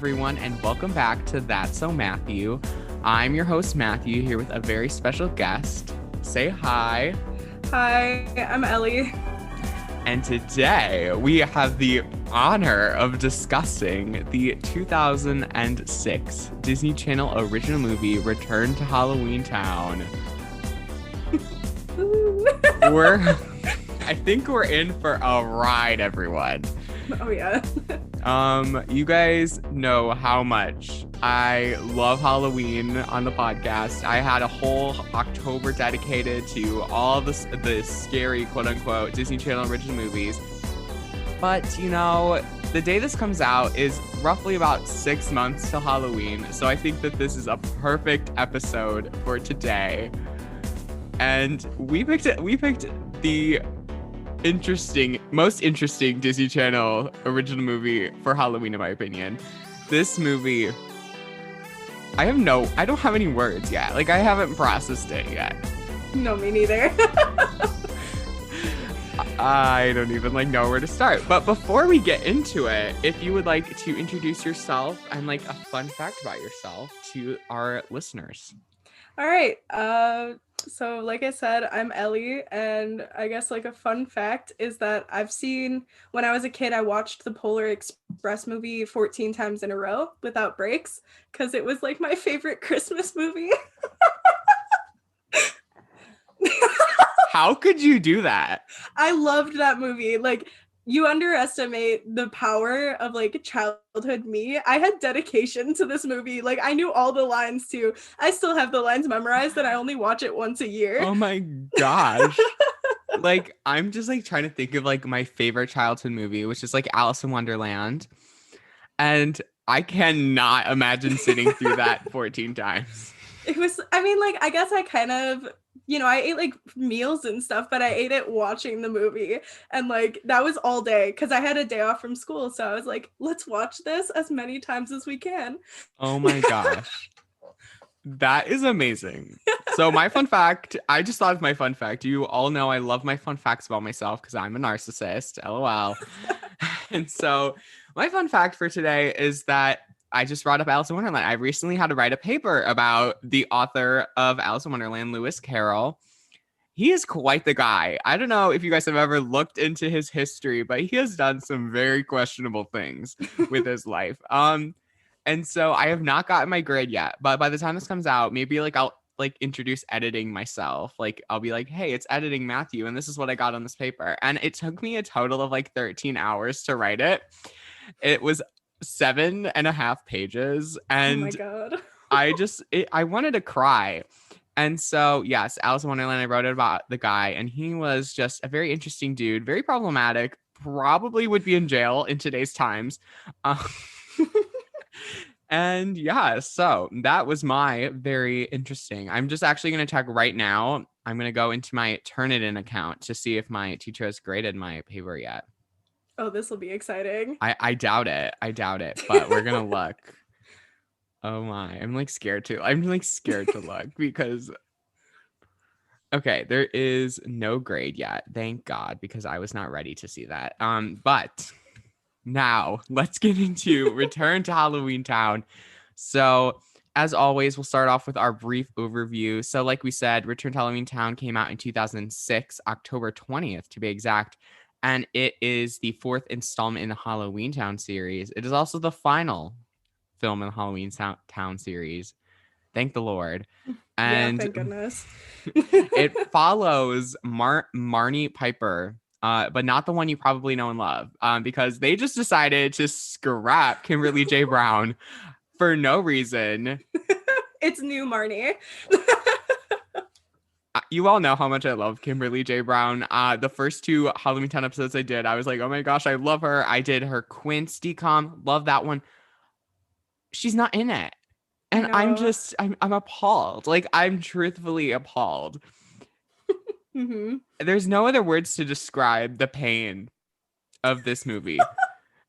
everyone, and welcome back to That's So Matthew. I'm your host, Matthew, here with a very special guest. Say hi. Hi, I'm Ellie. And today we have the honor of discussing the 2006 Disney Channel original movie, Return to Halloweentown. I think we're in for a ride, everyone. Oh, yeah. You guys know how much I love Halloween on the podcast. I had a whole October dedicated to all the scary, quote-unquote, Disney Channel original movies. But, you know, the day this comes out is roughly about 6 months till Halloween. So I think that this is a perfect episode for today. And we picked the most interesting Disney Channel original movie for Halloween, in my opinion. This movie, I don't have any words yet. Like, I haven't processed it yet. No, me neither. I don't even know where to start. But before we get into it, if you would like to introduce yourself and a fun fact about yourself to our listeners. All right. So like I said, I'm Ellie, and I guess a fun fact is that when I was a kid, I watched the Polar Express movie 14 times in a row without breaks because it was my favorite Christmas movie. How could you do that? I loved that movie. You underestimate the power of childhood me. I had dedication to this movie. I knew all the lines too. I still have the lines memorized and I only watch it once a year. Oh my gosh. I'm just trying to think of my favorite childhood movie, which is Alice in Wonderland. And I cannot imagine sitting through that 14 times. It was, I guess I kind of, I ate meals and stuff, but I ate it watching the movie. And that was all day because I had a day off from school. So I was let's watch this as many times as we can. Oh my gosh. That is amazing. So my fun fact, I just thought of my fun fact. You all know I love my fun facts about myself because I'm a narcissist, LOL. And so my fun fact for today is that I just brought up Alice in Wonderland. I recently had to write a paper about the author of Alice in Wonderland, Lewis Carroll. He is quite the guy. I don't know if you guys have ever looked into his history, but he has done some very questionable things with his life. And so I have not gotten my grade yet, but by the time this comes out, maybe I'll introduce editing myself. I'll be hey, it's editing Matthew, and this is what I got on this paper. And it took me a total of 13 hours to write it. It was 7.5 pages, and oh my god. I wanted to cry. And so yes, Alice in Wonderland, I wrote it about the guy, and he was just a very interesting dude, very problematic, probably would be in jail in today's times. And yeah, so that was my very interesting. I'm just actually going to check right now. I'm going to go into my Turnitin account to see if my teacher has graded my paper yet. Oh, this will be exciting. I doubt it. But we're going to look. Oh my, I'm scared to. I'm scared to look because. Okay, there is no grade yet. Thank God, because I was not ready to see that. But now let's get into Return to Halloweentown. So as always, we'll start off with our brief overview. So like we said, Return to Halloweentown came out in 2006, October 20th to be exact. And it is the 4th installment in the Halloweentown series. It is also the final film in the Halloweentown series. Thank the Lord. And yeah, thank goodness. It follows Marnie Piper, but not the one you probably know and love, because they just decided to scrap Kimberly J. Brown for no reason. It's new Marnie. You all know how much I love Kimberly J. Brown. The first 2 Halloweentown episodes I did, I was oh my gosh, I love her. I did her Quince decom. Love that one. She's not in it. And I'm appalled. I'm truthfully appalled. Mm-hmm. There's no other words to describe the pain of this movie.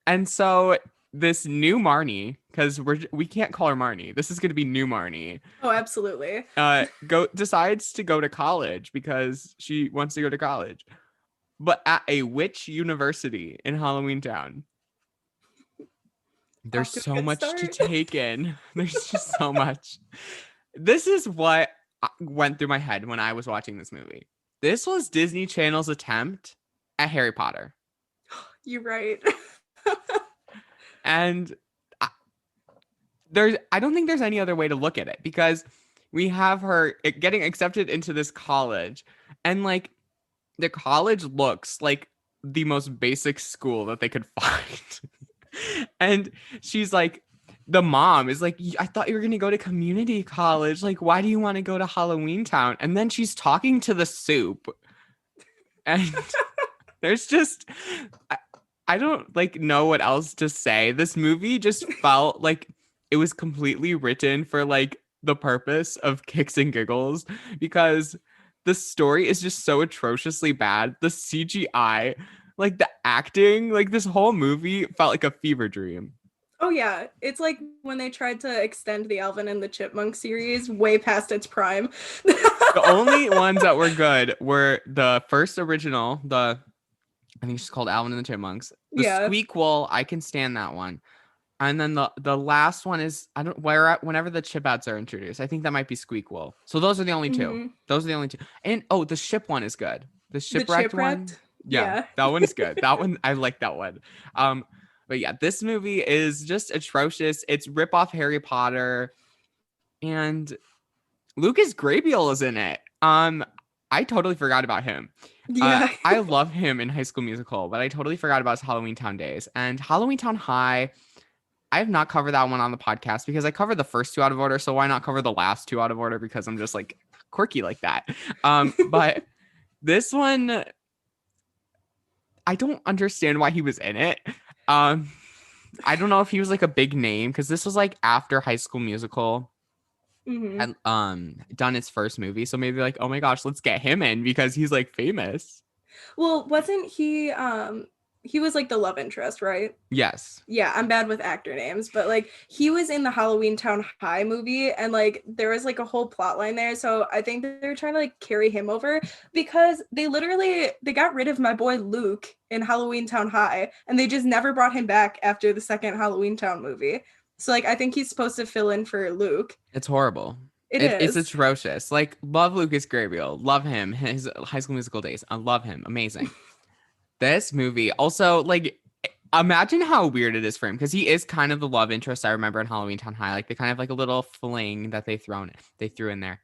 And so this new Marnie, because we can't call her Marnie. This is going to be new Marnie. Oh, absolutely. Decides to go to college because she wants to go to college. But at a witch university in Halloweentown. There's Off to a so good much to start. take in. There's just so much. This is what went through my head when I was watching this movie. This was Disney Channel's attempt at Harry Potter. You're right. And I don't think there's any other way to look at it, because we have her getting accepted into this college, and like the college looks like the most basic school that they could find. And she's like, the mom is like, I thought you were going to go to community college. Like, why do you want to go to Halloweentown? And then she's talking to the soup. And there's just, I don't like know what else to say. This movie just felt like it was completely written for like the purpose of kicks and giggles, because the story is just so atrociously bad. The CGI, like the acting, like this whole movie felt like a fever dream. Oh yeah, it's like when they tried to extend the Alvin and the Chipmunk series way past its prime. The only ones that were good were the first original, I think it's called Alvin and the Chipmunks. The Yeah. Squeakquel, I can stand that one. And then the last one is, whenever the chip outs are introduced, I think that might be Squeakquel. So those are the only two. Mhm. Those are the only two. And the ship one is good. The The shipwrecked one. Chipwrecked? Yeah, Yeah. that one's good. That one, I like that one. But yeah, this movie is just atrocious. It's rip off Harry Potter, and Lucas Grabeel is in it. I totally forgot about him. Yeah. I love him in High School Musical, but I totally forgot about his Halloweentown days. And Halloweentown High, I have not covered that one on the podcast because I covered the first two out of order. So why not cover the last two out of order? Because I'm just like quirky like that. But this one, I don't understand why he was in it. I don't know if he was like a big name, because this was like after High School Musical Mhm. had done its first movie. So maybe like, oh my gosh, let's get him in because he's like famous. Well, wasn't he was like the love interest, right? Yes. Yeah, I'm bad with actor names, but like he was in the Halloweentown High movie, and like there was like a whole plot line there. So I think they're trying to like carry him over, because they got rid of my boy Luke in Halloweentown High, and they just never brought him back after the second Halloweentown movie. So like I think he's supposed to fill in for Luke. It's horrible. It's It's atrocious. Like, love Lucas Grabeel. Love him. His High School Musical days. I love him. Amazing. This movie also, like, imagine how weird it is for him, because he is kind of the love interest I remember in Halloweentown High. Like, they kind of like a little fling that they threw in there.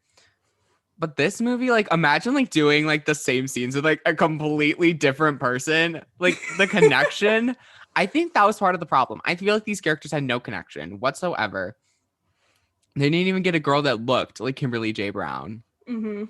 But this movie, like, imagine like doing like the same scenes with like a completely different person. Like, the connection. I think that was part of the problem. I feel like these characters had no connection whatsoever. They didn't even get a girl that looked like Kimberly J. Brown. mm-hmm.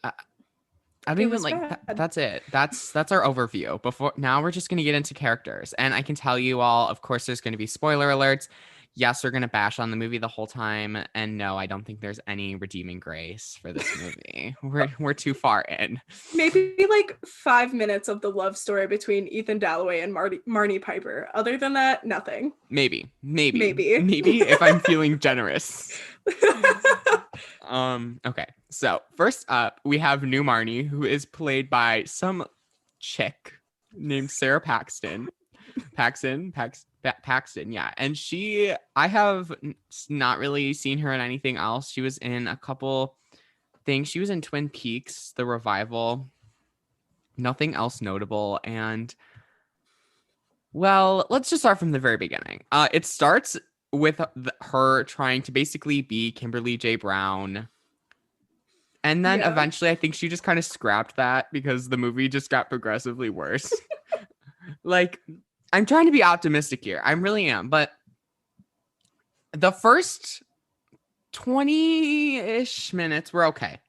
I don't It even was like bad. that's it. That's our overview. Before now, we're just gonna get into characters, and I can tell you all. Of course, there's gonna be spoiler alerts. Yes, we're gonna bash on the movie the whole time, and no, I don't think there's any redeeming grace for this movie. We're too far in. Maybe like 5 minutes of the love story between Ethan Dalloway and Marnie Piper. Other than that, nothing. Maybe Maybe. if I'm feeling generous. Okay, so first up we have new Marnie, who is played by some chick named Sara Paxton, yeah. And I have not really seen her in anything else. She was in a couple things. She was in Twin Peaks, the revival. Nothing else notable. And well, let's just start from the very beginning. It starts with her trying to basically be Kimberly J. Brown. And then eventually I think she just kind of scrapped that because the movie just got progressively worse. Like, I'm trying to be optimistic here. I really am. But the first 20-ish minutes were okay.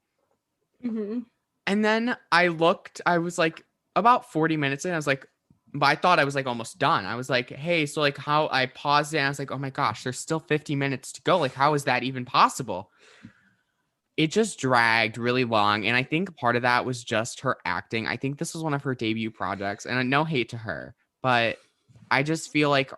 Mm-hmm. And then I was like about 40 minutes in. I was like, but I thought I was like almost done. I was like, hey, so like how I paused it. And I was like, oh my gosh, there's still 50 minutes to go. Like, how is that even possible? It just dragged really long. And I think part of that was just her acting. I think this was one of her debut projects, and no hate to her, but I just feel like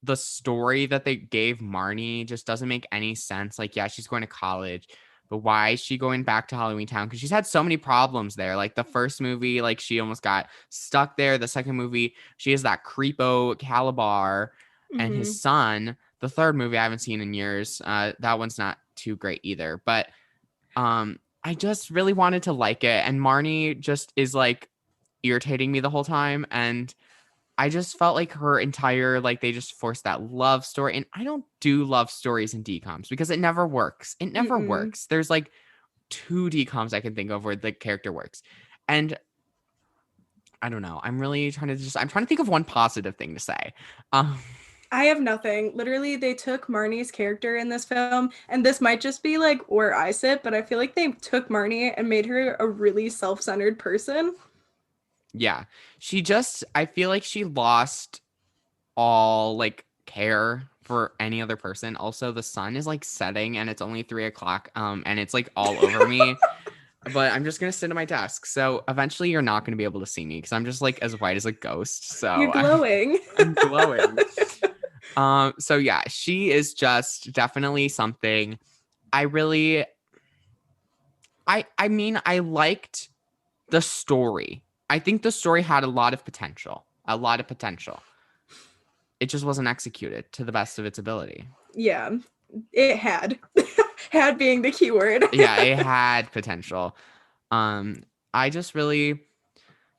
the story that they gave Marnie just doesn't make any sense. Like, yeah, she's going to college, but why is she going back to Halloweentown? Because she's had so many problems there. Like the first movie, like she almost got stuck there. The second movie, she has that creepo Calabar and his son. The third movie I haven't seen in years. That one's not too great either. But I just really wanted to like it. And Marnie just is like irritating me the whole time. And I just felt like her entire, like they just forced that love story. And I don't do love stories in DComs because it never works. It never works. There's like 2 DComs I can think of where the character works. And I don't know. I'm trying to think of one positive thing to say. I have nothing. Literally, they took Marnie's character in this film, and this might just be like where I sit, but I feel like they took Marnie and made her a really self-centered person. Yeah. I feel like she lost all like care for any other person. Also, the sun is like setting and it's only 3:00. And it's like all over me. But I'm just gonna sit at my desk. So eventually you're not gonna be able to see me because I'm just like as white as a ghost. So you're glowing. I'm glowing. So yeah, she is just definitely something. I mean, I liked the story. I think the story had a lot of potential. It just wasn't executed to the best of its ability. Yeah, it had. Had being the key word. Yeah, it had potential. I just really,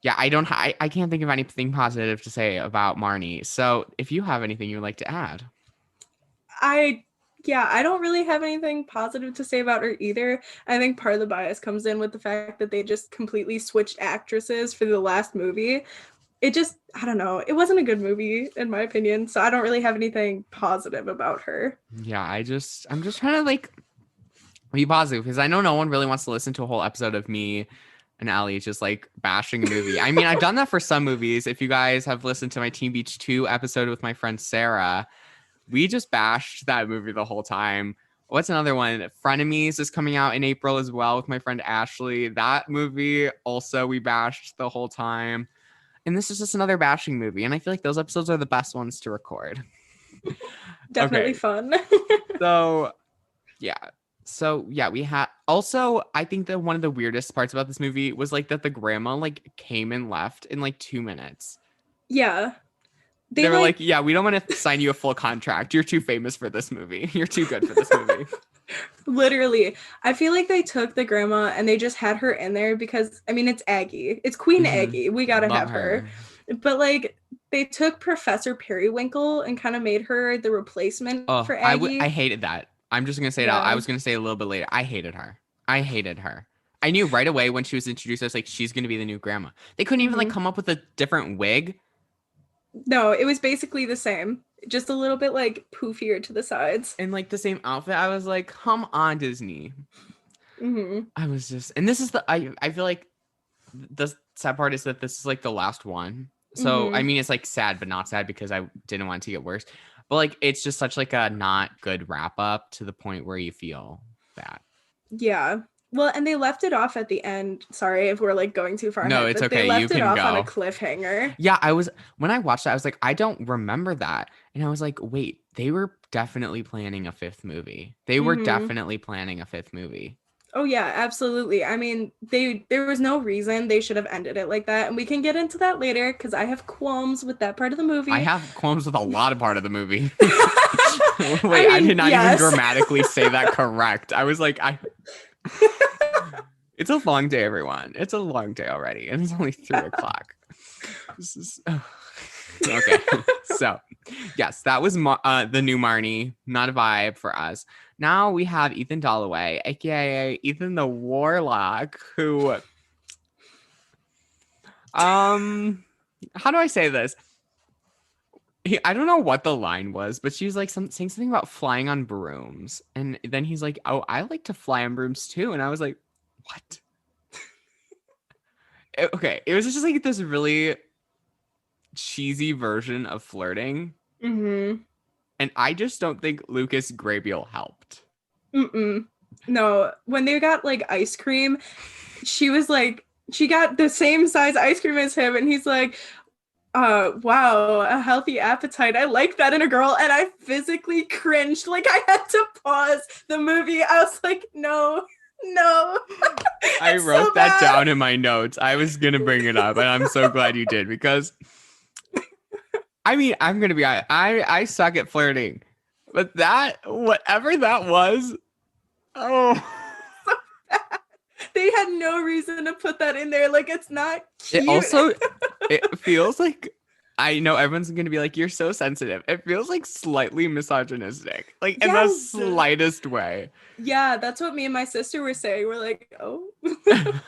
yeah, I can't think of anything positive to say about Marnie. So if you have anything you'd like to add. I don't really have anything positive to say about her either. I think part of the bias comes in with the fact that they just completely switched actresses for the last movie. It just, I don't know. It wasn't a good movie, in my opinion. So I don't really have anything positive about her. Yeah, I'm just trying to like be positive because I know no one really wants to listen to a whole episode of me and Ellie just like bashing a movie. I mean, I've done that for some movies. If you guys have listened to my Teen Beach 2 episode with my friend Sara, we just bashed that movie the whole time. What's another one? Frenemies is coming out in April as well with my friend Ashley. That movie also we bashed the whole time. And this is just another bashing movie. And I feel like those episodes are the best ones to record. Definitely fun. So yeah, we had also, I think that one of the weirdest parts about this movie was like that the grandma like came and left in like 2 minutes. Yeah. They were like, yeah, we don't want to sign you a full contract. You're too famous for this movie. You're too good for this movie. Literally. I feel like they took the grandma and they just had her in there because, I mean, it's Aggie. It's Queen Aggie. We gotta have her. But like, they took Professor Periwinkle and kind of made her the replacement for Aggie. I hated that. I'm just going to say it out. I was going to say it a little bit later. I hated her. I knew right away when she was introduced, I was like, she's going to be the new grandma. They couldn't even like come up with a different wig. No, it was basically the same. Just a little bit like poofier to the sides. And like the same outfit. I was like, come on, Disney. I was just, and this is I feel like the sad part is that this is like the last one. So, I mean, it's like sad, but not sad because I didn't want it to get worse. But like, it's just such like a not good wrap up to the point where you feel bad. Yeah. Well, and they left it off at the end. Sorry if we're like going too far. No, it's okay. They left it off on a cliffhanger. Yeah, when I watched that, I was like, I don't remember that. And I was like, wait, they were definitely planning a 5th movie. Oh yeah, absolutely. I mean, there was no reason they should have ended it like that. And we can get into that later because I have qualms with that part of the movie. I have qualms with a lot of part of the movie. Wait, I did not even grammatically say that correct. I was like, it's a long day, everyone. It's a long day already. And it's only 3:00. This is okay. So yes, that was the new Marnie. Not a vibe for us. Now we have Ethan Dalloway, aka Ethan the Warlock, who how do I say this? I don't know what the line was, but she was like saying something about flying on brooms. And then he's like, oh, I like to fly on brooms too. And I was like, what? Okay. It was just like this really cheesy version of flirting. And I just don't think Lucas Grabeel helped. No, when they got like ice cream, she was like, she got the same size ice cream as him. And he's like, wow, a healthy appetite. I like that in a girl. And I physically cringed. Like I had to pause the movie. I was like, no. No. I It's so wrote that bad. down in my notes. I was gonna bring it up, and I'm so glad you did because I mean I'm gonna be honest, I suck at flirting, but that whatever that was, oh, They had no reason to put that in there. Like, it's not it cute. also it feels like I know everyone's gonna be like you're so sensitive. It feels like slightly misogynistic, like in the Yes. slightest way. Yeah, that's what me and my sister were saying. We're like, oh.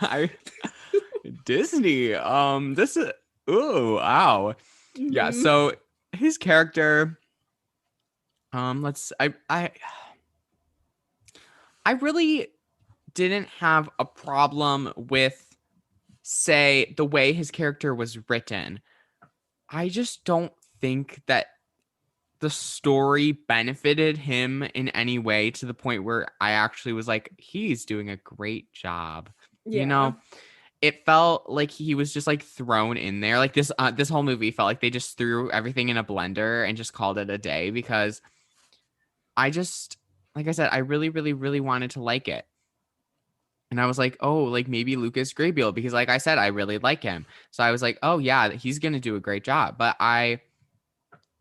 I Disney. This is ooh, ow. Yeah, Mhm. so his character, let's I really didn't have a problem with say the way his character was written. I just don't think that the story benefited him in any way to the point where I actually was like, he's doing a great job. You Yeah. know, it felt like he was just like thrown in there. Like this whole movie felt like they just threw everything in a blender and just called it a day because I just like I said, I really, really, really wanted to like it. And I was like, oh, like maybe Lucas Grabeel, because like I said, I really like him. So I was like, oh yeah, he's gonna do a great job. But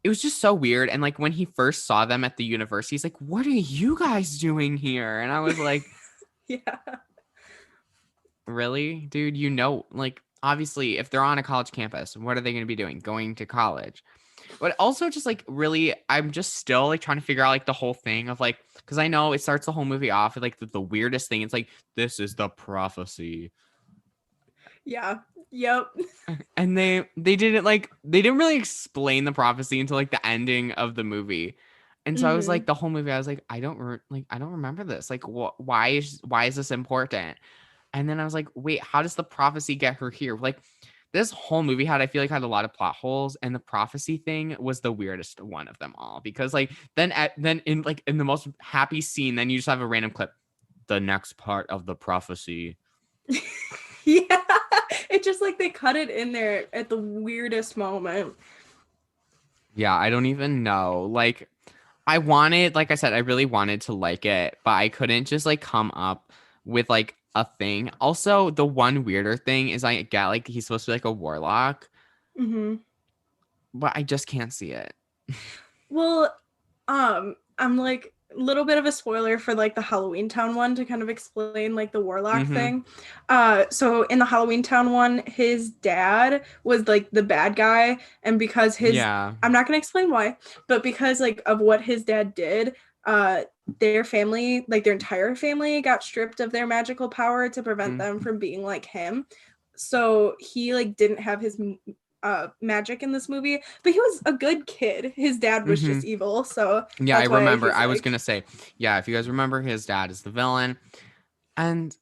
it was just so weird. And like when he first saw them at the university, he's like, what are you guys doing here? And I was like, Yeah. really, dude? You know, like obviously, if they're on a college campus, what are they gonna be doing? Going to college. But also just like really, I'm just still like trying to figure out like the whole thing of like, because I know it starts the whole movie off with like the weirdest thing. It's like, this is the prophecy. Yeah. Yep. And they didn't like they didn't really explain the prophecy until like the ending of the movie. And so I was like Mhm. the whole movie I was like I don't remember this. Like why is this important? And then I was like, wait, how does the prophecy get her here? Like this whole movie I feel like had a lot of plot holes, and the prophecy thing was the weirdest one of them all because like then in the most happy scene, then you just have a random clip. The next part of the prophecy. Yeah. It's just like they cut it in there at the weirdest moment. Yeah, I don't even know. Like I wanted, like I said, I really wanted to like it, but I couldn't just like come up with like a thing. Also, the one weirder thing is I get like he's supposed to be like a warlock, Mhm. but I just can't see it. Well, I'm like a little bit of a spoiler for like the Halloweentown one to kind of explain like the warlock Mm-hmm. thing. So in the Halloweentown one, his dad was like the bad guy, and because his Yeah. I'm not gonna explain why, but because like of what his dad did, their family, like their entire family, got stripped of their magical power to prevent them from being like him. So he like didn't have his magic in this movie, but he was a good kid. His dad was Mm-hmm. just evil, so Yeah, I that's why remember. he's I was like, gonna say, yeah, if you guys remember, his dad is the villain, and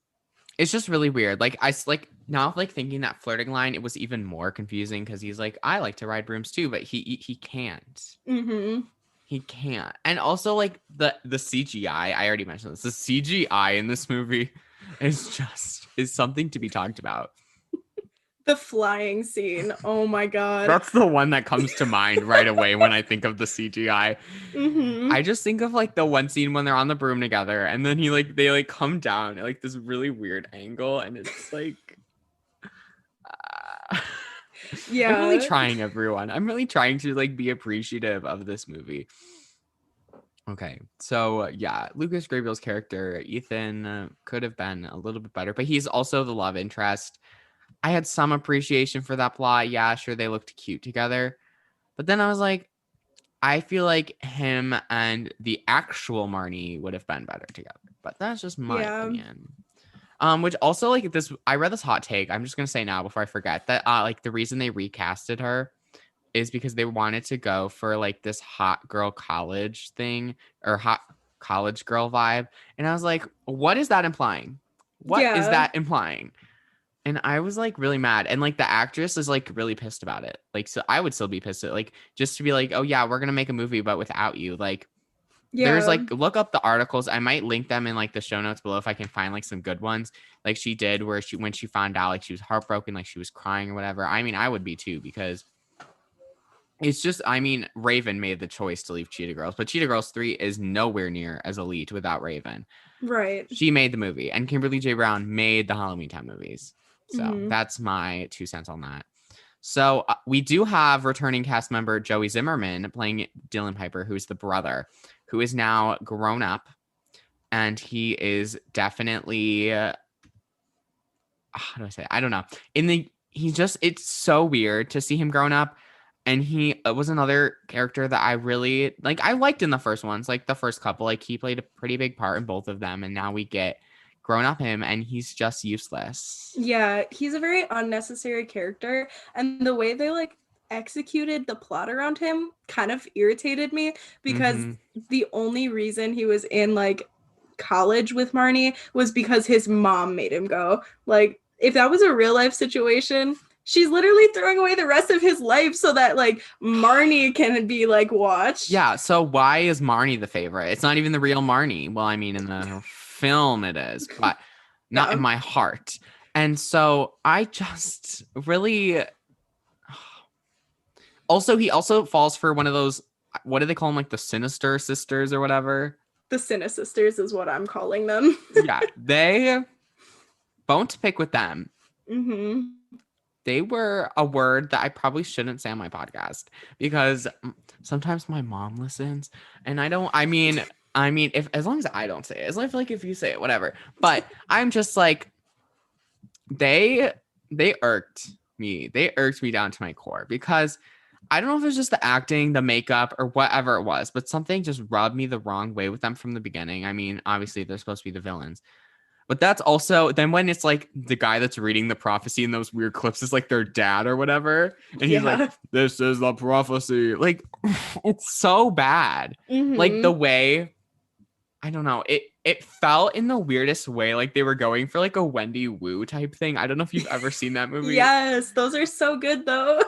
it's just really weird. Like like now, like thinking that flirting line, it was even more confusing because he's like, I like to ride brooms too, but he can't. mm-hmm. He can't. And also like the CGI, I already mentioned this. The CGI in this movie is something to be talked about. The flying scene. Oh my god. That's the one that comes to mind right away when I think of the CGI. Mm-hmm. I just think of like the one scene when they're on the broom together and then they like come down at like this really weird angle and it's like I'm really Yeah. trying, everyone. I'm really trying to like be appreciative of this movie. Okay, so yeah, Lucas Grable's character, Ethan, could have been a little bit better, but he's also the love interest. I had some appreciation for that plot. Yeah, sure, they looked cute together. But then I was like, I feel like him and the actual Marnie would have been better together. But that's just my Yeah. opinion. Which also like this, I read this hot take. I'm just gonna say now before I forget that like the reason they recasted her is because they wanted to go for like this hot girl college thing or hot college girl vibe. And I was like, what is that implying? What is Yeah. that implying? And I was like really mad. And like the actress is like really pissed about it. Like, so I would still be pissed at like just to be like, oh yeah, we're gonna make a movie, but without you. Like there's Yeah. like look up the articles. I might link them in like the show notes below if I can find like some good ones. Like she did where she when she found out like she was heartbroken, like she was crying or whatever. I mean, I would be too, because it's just, I mean, Raven made the choice to leave Cheetah Girls, but Cheetah Girls 3 is nowhere near as elite without Raven. Right. She made the movie, and Kimberly J. Brown made the Halloweentown movies. So Mhm. that's my 2 cents on that. So we do have returning cast member Joey Zimmerman playing Dylan Piper, who's the brother, who is now grown up, and he is definitely how do I say it? I don't know. It's so weird to see him grown up, and he was another character that I really like. I liked in the first ones, like the first couple, like he played a pretty big part in both of them, and now we get grown up him, and he's just useless. Yeah, he's a very unnecessary character, and the way they like executed the plot around him kind of irritated me because the only reason he was in like college with Marnie was because his mom made him go. Like, if that was a real life situation, she's literally throwing away the rest of his life so that like Marnie can be like watched. Yeah, so why is Marnie the favorite? It's not even the real Marnie. Well, I mean, in the film it is, but not in my heart. And so I just really also, he also falls for one of those, what do they call them, like the Sinister Sisters or whatever? The Sinisisters is what I'm calling them. Yeah, they bone to pick with them. Mm-hmm. They were a word that I probably shouldn't say on my podcast because sometimes my mom listens, and I mean, if as long as I don't say it, as long as like if you say it, whatever. But I'm just like, they irked me. They irked me down to my core because I don't know if it's just the acting, the makeup, or whatever it was, but something just rubbed me the wrong way with them from the beginning. I mean, obviously they're supposed to be the villains, but that's also then when it's like the guy that's reading the prophecy in those weird clips is like their dad or whatever, and he's like, "This is the prophecy." Like, it's so bad. Mm-hmm. Like the way, I don't know, it felt in the weirdest way like they were going for like a Wendy Wu type thing. I don't know if you've ever seen that movie. Yes, those are so good though.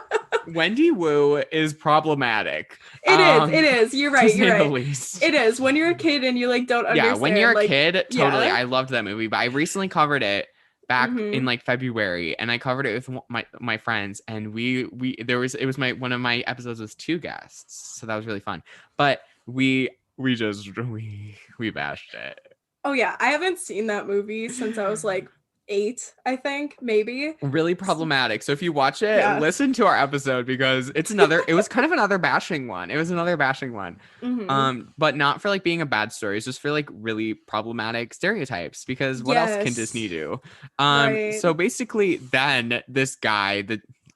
Wendy Wu is problematic. It is. You're right. You're right. The least. It is. When you're a kid and you like don't understand. Yeah, when you're like, a kid, totally. Yeah. I loved that movie, but I recently covered it back in like February, and I covered it with my friends, and it was one of my episodes with 2 guests, so that was really fun. But we bashed it. Oh yeah, I haven't seen that movie since I was like 8, I think, maybe. Really problematic. So if you watch it, listen to our episode because it was kind of another bashing one. It was another bashing one. Mm-hmm. But not for like being a bad story. It's just for like really problematic stereotypes because what else can Disney do? Right. So basically then this guy,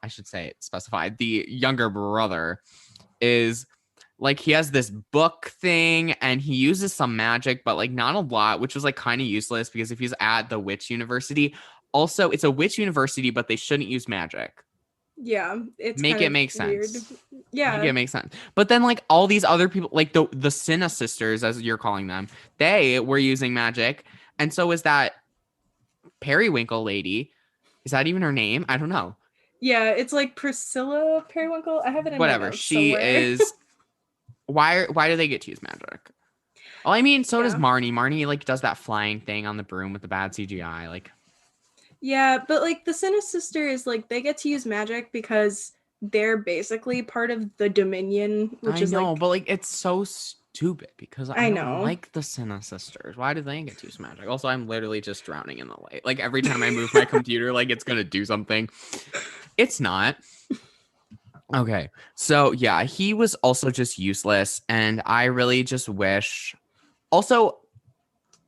I should say it specified, the younger brother is like, he has this book thing and he uses some magic, but like not a lot, which was like kind of useless because if he's at the witch university, also it's a witch university, but they shouldn't use magic. Yeah, it's make it make weird. sense. Yeah, make it make sense. But then like all these other people, like the Sinisisters, as you're calling them, they were using magic, and so is that Periwinkle lady. Is that even her name? I don't know. Yeah, it's like Priscilla Periwinkle. I have it in whatever. My notes She somewhere. is. Why do they get to use magic? Well, I mean, so does Marnie. Marnie like does that flying thing on the broom with the bad CGI, like. Yeah, but like the Sinisisters, like they get to use magic because they're basically part of the Dominion, which is like. But like it's so stupid because I don't like the Sinisisters. Why do they get to use magic? Also, I'm literally just drowning in the light. Like every time I move my computer, like it's gonna do something. It's not. Okay, so yeah, he was also just useless, and I really just wish. Also,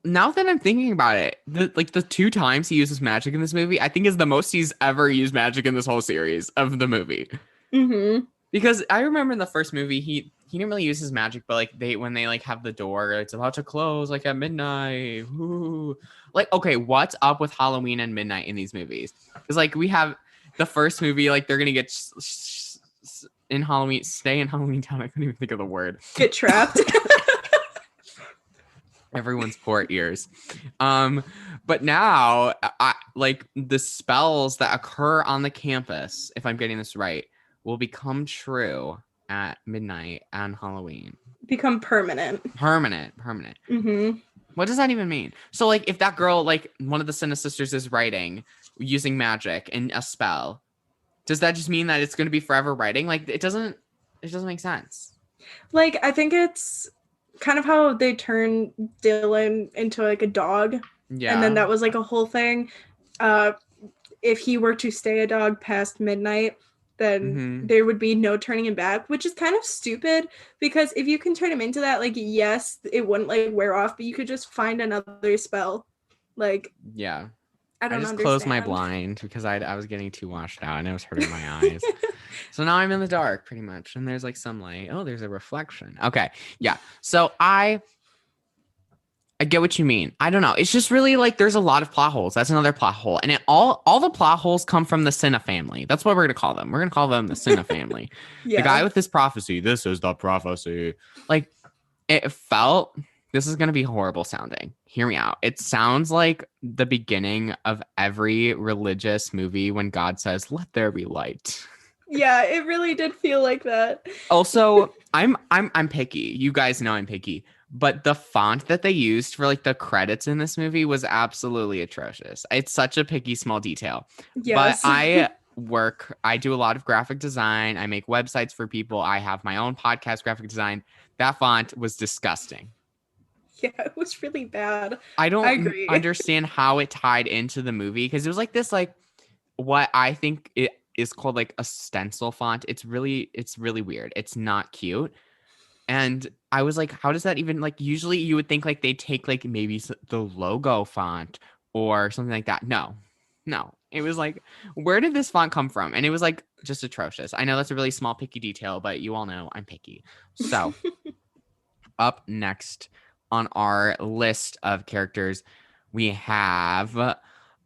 now that I'm thinking about it, the 2 times he uses magic in this movie, I think is the most he's ever used magic in this whole series of the movie. Mm-hmm. Because I remember in the first movie, he didn't really use his magic, but like when they like have the door, it's about to close like at midnight. Ooh. Like, okay, what's up with Halloween and midnight in these movies? Because like we have the first movie, like they're gonna get in Halloween, stay in Halloweentown. I couldn't even think of the word. Get trapped. Everyone's poor ears. But now, like the spells that occur on the campus, if I'm getting this right, will become true at midnight on Halloween. Become permanent. Permanent. Mm-hmm. What does that even mean? So, like, if that girl, like one of the Sinisisters, is writing using magic and a spell, does that just mean that it's going to be forever writing? Like, it doesn't. It doesn't make sense. Like, I think it's kind of how they turn Dylan into like a dog. And then Yeah. that was like a whole thing. Uh, if he were to stay a dog past midnight, then Mm-hmm. there would be no turning him back, which is kind of stupid because if you can turn him into that, like, yes, it wouldn't like wear off, but you could just find another spell. Like, Yeah. I I don't just closed my understand. blind because I was getting too washed out and it was hurting my eyes. So now I'm in the dark pretty much. And there's like some light. Oh, there's a reflection. Okay. Yeah. So I get what you mean. I don't know. It's just really like there's a lot of plot holes. That's another plot hole. And all the plot holes come from the Cinna family. That's what we're gonna call them. We're gonna call them the Cinna family. The guy Yeah. with this prophecy. This is the prophecy. Like it felt this is gonna be horrible sounding. Hear me out. It sounds like the beginning of every religious movie when God says, "Let there be light." Yeah, it really did feel like that. Also, I'm picky. You guys know I'm picky. But the font that they used for like the credits in this movie was absolutely atrocious. It's such a picky small detail. But Yes. I do a lot of graphic design. I make websites for people. I have my own podcast graphic design. That font was disgusting. Yeah, it was really bad. I I don't agree. understand how it tied into the movie because it was like this like what I think it is called like a stencil font. It's really weird. It's not cute. And I was like, how does that even like usually you would think like they take like maybe the logo font or something like that. No. No. It was like, where did this font come from? And it was like just atrocious. I know that's a really small picky detail, but you all know I'm picky. So, up next on our list of characters, we have I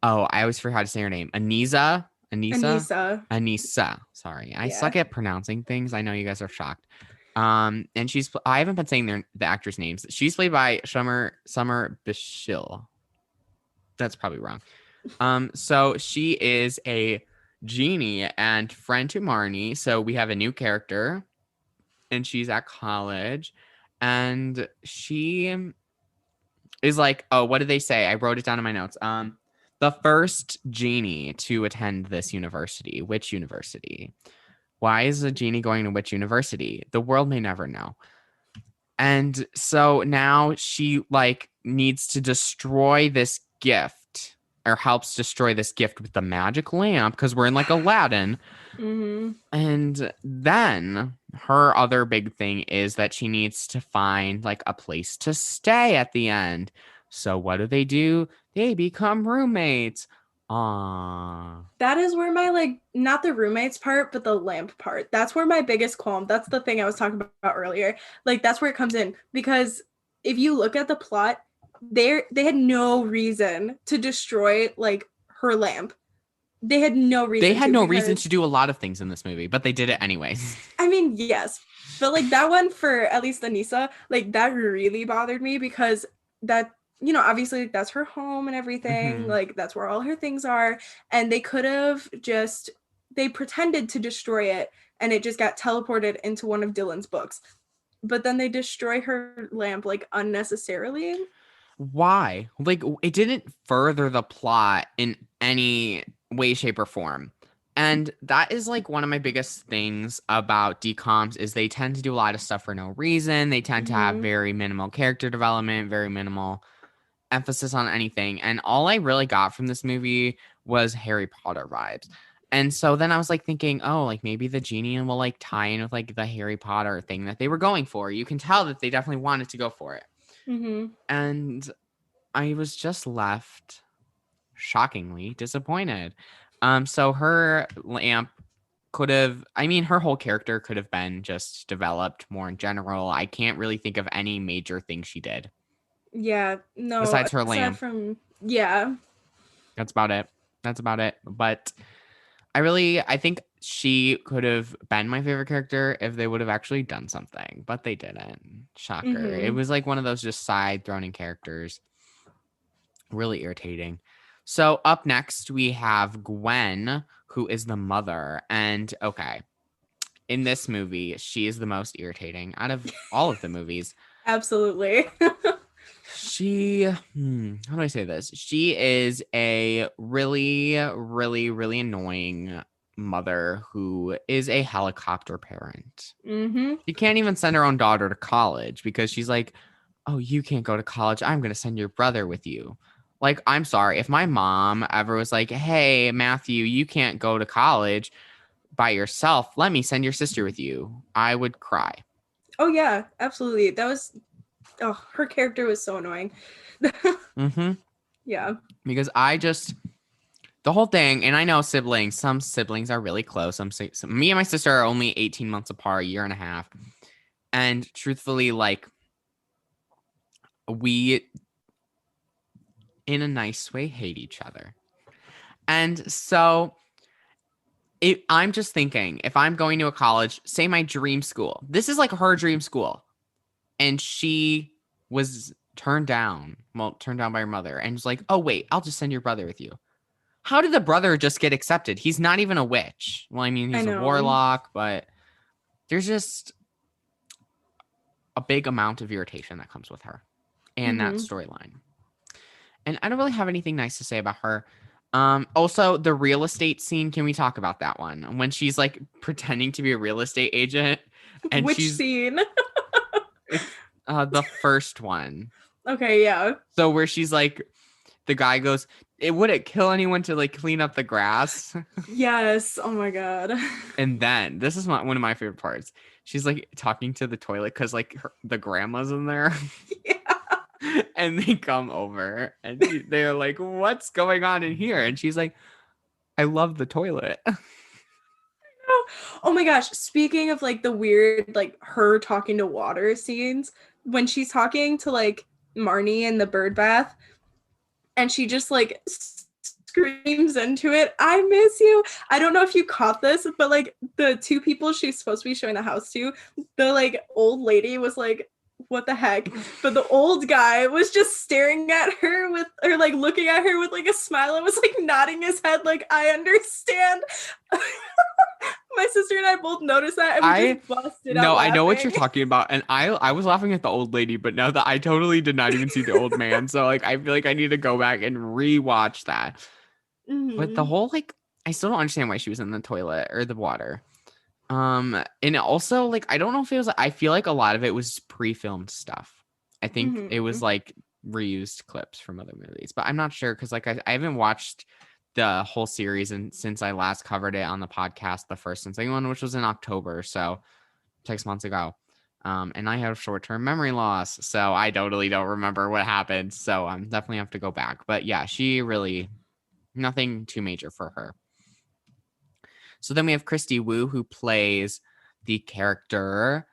always forgot how to say her name. Anissa. Anissa. Anissa. Sorry. I Yeah. suck at pronouncing things. I know you guys are shocked. And I haven't been saying the actors' names. She's played by Summer Bishil. That's probably wrong. So she is a genie and friend to Marnie. So we have a new character, and she's at college, and she is like, oh, what did they say? I wrote it down in my notes. The first genie to attend this university. Which university? Why is a genie going to which university? The world may never know. And so now she like needs to destroy this gift or helps destroy this gift with the magic lamp because we're in like Aladdin. Mm-hmm. And then her other big thing is that she needs to find like a place to stay at the end. So what do? They become roommates. Aww. That is where my like not the roommates part, but the lamp part. That's where my biggest qualm. That's the thing I was talking about earlier. Like that's where it comes in because if you look at the plot, they had no reason to destroy like her lamp. They had no reason. They had to no because, reason to do a lot of things in this movie, but they did it anyways. I mean, yes, but like that one for at least Anissa, like that really bothered me because that obviously that's her home and everything. Mm-hmm. Like that's where all her things are, and they could have just they pretended to destroy it, and it just got teleported into one of Dylan's books. But then they destroy her lamp like unnecessarily. Why? Like, it didn't further the plot in any way, shape, or form. And that is like one of my biggest things about DComs is they tend to do a lot of stuff for no reason. They tend to have very minimal character development, very minimal emphasis on anything. And all I really got from this movie was Harry Potter vibes. And so then I was like thinking, oh, like maybe the genie will like tie in with like the Harry Potter thing that they were going for. You can tell that they definitely wanted to go for it. Mm-hmm. And I was just left shockingly disappointed. So her lamp her whole character could have been just developed more in general. I can't really think of any major thing she did Yeah, no, besides her aside lamp. from yeah. That's about it. But I think she could have been my favorite character if they would have actually done something, but they didn't. Shocker. Mm-hmm. It was like one of those just side thrown in characters. Really irritating. So up next we have Gwen, who is the mother. And okay, in this movie, she is the most irritating out of all of the movies. Absolutely. How do I say this? She is a really, really, really annoying mother who is a helicopter parent. Mm-hmm. She can't even send her own daughter to college because she's like, oh, you can't go to college. I'm going to send your brother with you. Like, I'm sorry. If my mom ever was like, hey, Matthew, you can't go to college by yourself. Let me send your sister with you. I would cry. Oh, yeah, absolutely. That was, oh, her character was so annoying. Mm-hmm. Yeah. Because the whole thing, and I know some siblings are really close. Me and my sister are only 18 months apart, a year and a half. And truthfully, like, we, in a nice way, hate each other. And so I'm just thinking, if I'm going to a college, say my dream school, this is like her dream school. And she was turned down by her mother and was like, oh, wait, I'll just send your brother with you. How did the brother just get accepted? He's not even a witch. Well, I mean, he's a warlock, but there's just a big amount of irritation that comes with her and that storyline. And I don't really have anything nice to say about her. Also, the real estate scene, can we talk about that one? When she's like pretending to be a real estate agent. And Which scene? It's the first one. Okay, yeah. So where she's like, the guy goes, would it kill anyone to like clean up the grass? Yes. Oh my God. And then this is one of my favorite parts. She's like talking to the toilet because like the grandma's in there. Yeah. And they come over and they're like, what's going on in here? And she's like, I love the toilet. Oh my gosh. Speaking of like the weird, like her talking to water scenes, when she's talking to like Marnie in the bird bath and she just like screams into it, I miss you. I don't know if you caught this, but like the two people she's supposed to be showing the house to, the like old lady was like, what the heck? But the old guy was just staring at her or like looking at her with like a smile and was like nodding his head like, I understand. My sister and I both noticed that and we just busted out laughing. I know what you're talking about. And I was laughing at the old lady, but now that I totally did not even see the old man. So like I feel like I need to go back and rewatch that. Mm-hmm. But the whole like, I still don't understand why she was in the toilet or the water. And also like, I don't know if it was, I feel like a lot of it was pre-filmed stuff. I think it was like reused clips from other movies, but I'm not sure. Cause like, I haven't watched the whole series and since I last covered it on the podcast, the first and second one, which was in October. So 6 months ago. And I have short-term memory loss. So I totally don't remember what happened. So I'm definitely have to go back, but yeah, she really, nothing too major for her. So then we have Christy Wu, who plays the character,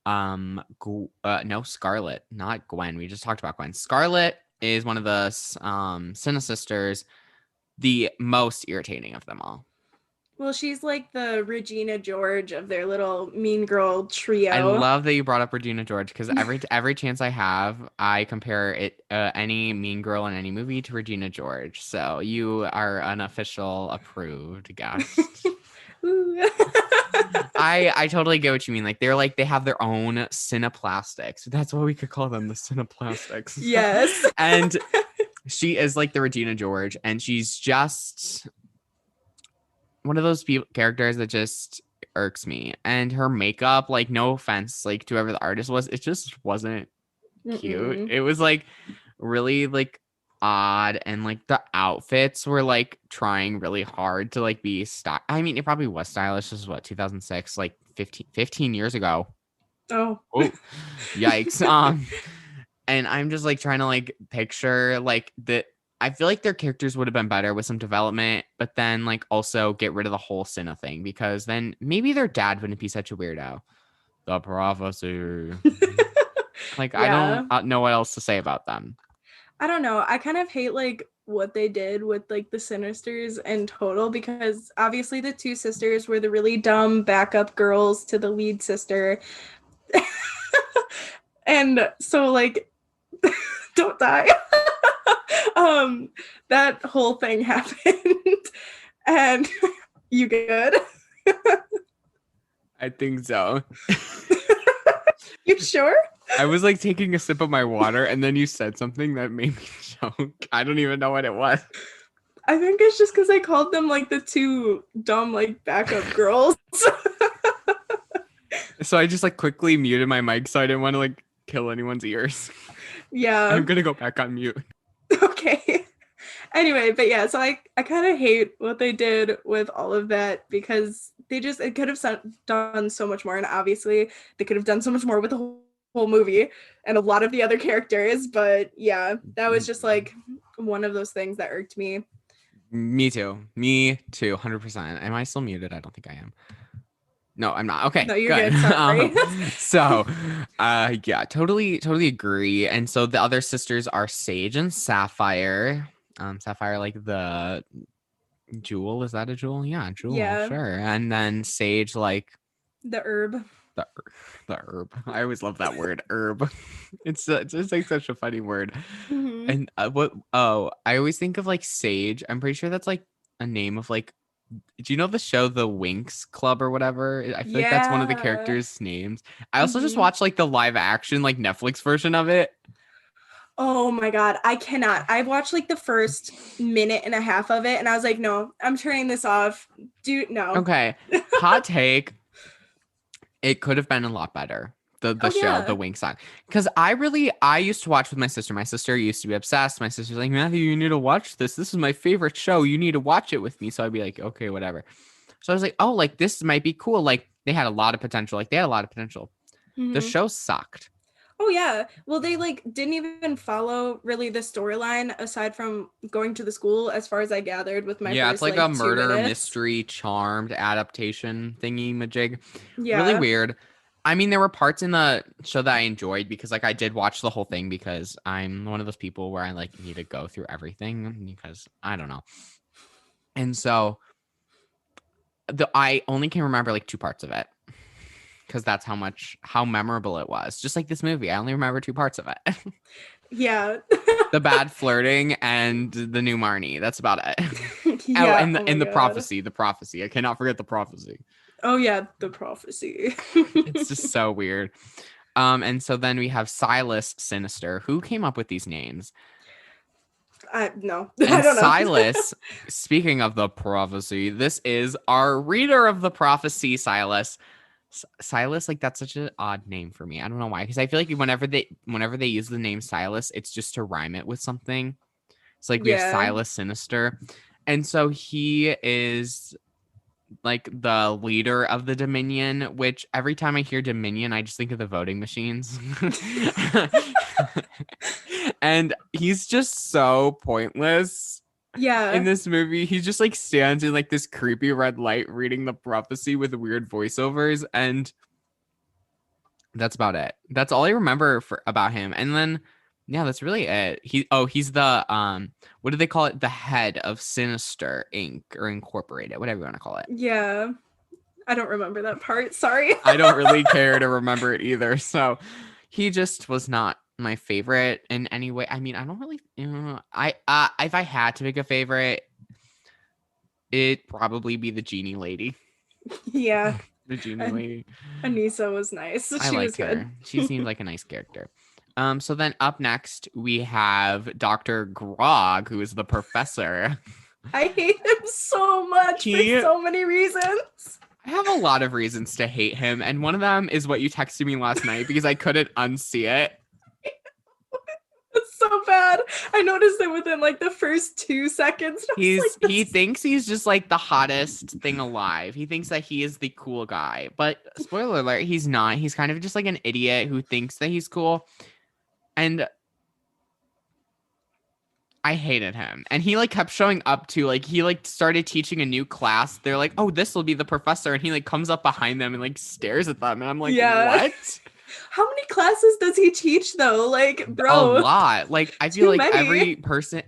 Scarlet, not Gwen. We just talked about Gwen. Scarlet is one of the Sinisisters, the most irritating of them all. Well, she's like the Regina George of their little mean girl trio. I love that you brought up Regina George because every chance I have, I compare it any mean girl in any movie to Regina George. So you are an official approved guest. I totally get what you mean. Like they have their own cineplastics. That's what we could call them, the cineplastics. Yes. And she is like the Regina George, and she's just one of those characters that just irks me. And her makeup, like no offense, like to whoever the artist was, it just wasn't cute. It was like really like odd, and like the outfits were like trying really hard to like be I mean, it probably was stylish. This is what, 2006, like 15 years ago. Oh Yikes. And I'm just like trying to like picture like I feel like their characters would have been better with some development, but then like also get rid of the whole Cinna thing, because then maybe their dad wouldn't be such a weirdo. The prophecy. Like yeah. I don't know what else to say about them. I don't know. I kind of hate like what they did with like the Sinisters in total, because obviously the two sisters were the really dumb backup girls to the lead sister. And so like don't die. That whole thing happened. And you good? I think so. You sure? I was like taking a sip of my water, and then you said something that made me choke. I don't even know what it was. I think it's just because I called them like the two dumb like backup girls. So I just like quickly muted my mic so I didn't want to like kill anyone's ears. Yeah. I'm gonna go back on mute. Okay. Anyway, but yeah, so I kind of hate what they did with all of that because it could have done so much more, and obviously they could have done so much more with the whole movie and a lot of the other characters, but yeah, that was just like one of those things that irked me. Me too, 100%. Am I still muted? I don't think I am. No, I'm not. Okay, No, you're good. good. Sorry. Yeah, totally agree. And so the other sisters are Sage and Sapphire. Sapphire, like the jewel. Is that a jewel? Yeah, jewel. Yeah. Sure. And then Sage, like The herb. the herb. I always love that word, herb. It's just like such a funny word. Mm-hmm. And I always think of like Sage. I'm pretty sure that's like a name of like. Do you know the show The Winx Club or whatever? I feel like that's one of the characters' names. I also just watched like the live action like Netflix version of it. Oh my god, I cannot. I watched like the first minute and a half of it and I was like, no, I'm turning this off. Dude, no. Okay. Hot take. It could have been a lot better. The show, yeah. The Winx song. Because I used to watch with my sister. My sister used to be obsessed. My sister's like, Matthew, you need to watch this. This is my favorite show. You need to watch it with me. So I'd be like, okay, whatever. So I was like, oh, like this might be cool. Like they had a lot of potential. Mm-hmm. The show sucked. Oh yeah. Well, they like didn't even follow really the storyline aside from going to the school, as far as I gathered with my it's like a 2 murder minutes. mystery charmed adaptation thingy majig. Yeah. Really weird. I mean, there were parts in the show that I enjoyed because like I did watch the whole thing because I'm one of those people where I like need to go through everything because I don't know. And so I only can remember like 2 parts of it. Because that's how memorable it was. Just like this movie. I only remember 2 parts of it. Yeah. The bad flirting and the new Marnie. That's about it. Yeah. And the prophecy. The prophecy. I cannot forget the prophecy. Oh yeah, the prophecy. It's just so weird. And so then we have Silas Sinister. Who came up with these names? No. And I don't know. Silas, speaking of the prophecy, this is our reader of the prophecy, Silas. Silas, like that's such an odd name for me. I don't know why, because I feel like whenever they use the name Silas, it's just to rhyme it with something. It's like we have Silas Sinister, and so he is like the leader of the Dominion. Which every time I hear Dominion, I just think of the voting machines, and he's just so pointless. Yeah. In this movie, he just like stands in like this creepy red light reading the prophecy with weird voiceovers, and that's about it. That's all I remember about him. And then yeah, that's really it. He's the what do they call it? The head of Sinister Inc. or Incorporated, whatever you want to call it. Yeah. I don't remember that part. Sorry. I don't really care to remember it either. So he just was not my favorite in any way. I mean, I don't really if I had to pick a favorite, it'd probably be the genie lady. Yeah. The genie lady. Anissa was nice. I liked her. Good. She seemed like a nice character. So then up next we have Dr. Grog, who is the professor. I hate him so much for so many reasons. I have a lot of reasons to hate him, and one of them is what you texted me last night because I couldn't unsee it. It's so bad. I noticed it within like the first 2 seconds. He thinks he's just like the hottest thing alive. He thinks that he is the cool guy, but spoiler alert, he's not. He's kind of just like an idiot who thinks that he's cool, and I hated him. And he like kept showing up to like he like started teaching a new class. They're like, oh, this will be the professor, and he like comes up behind them and like stares at them, and I'm like, what? How many classes does he teach though? Like, bro, a lot. Like, I feel like every person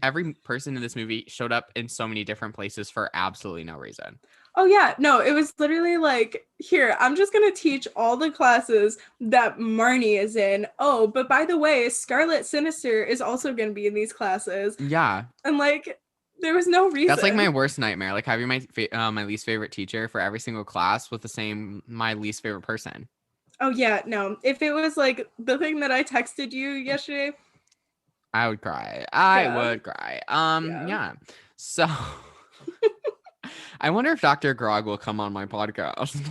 in this movie showed up in so many different places for absolutely no reason. Oh yeah, no, it was literally like, here, I'm just gonna teach all the classes that Marnie is in. Oh, but by the way, Scarlet Sinister is also gonna be in these classes. Yeah. And like, there was no reason. That's like my worst nightmare. Like having my least favorite teacher for every single class with my least favorite person. Oh yeah, no. If it was like the thing that I texted you yesterday, I would cry. I would cry. Yeah. So I wonder if Dr. Grog will come on my podcast.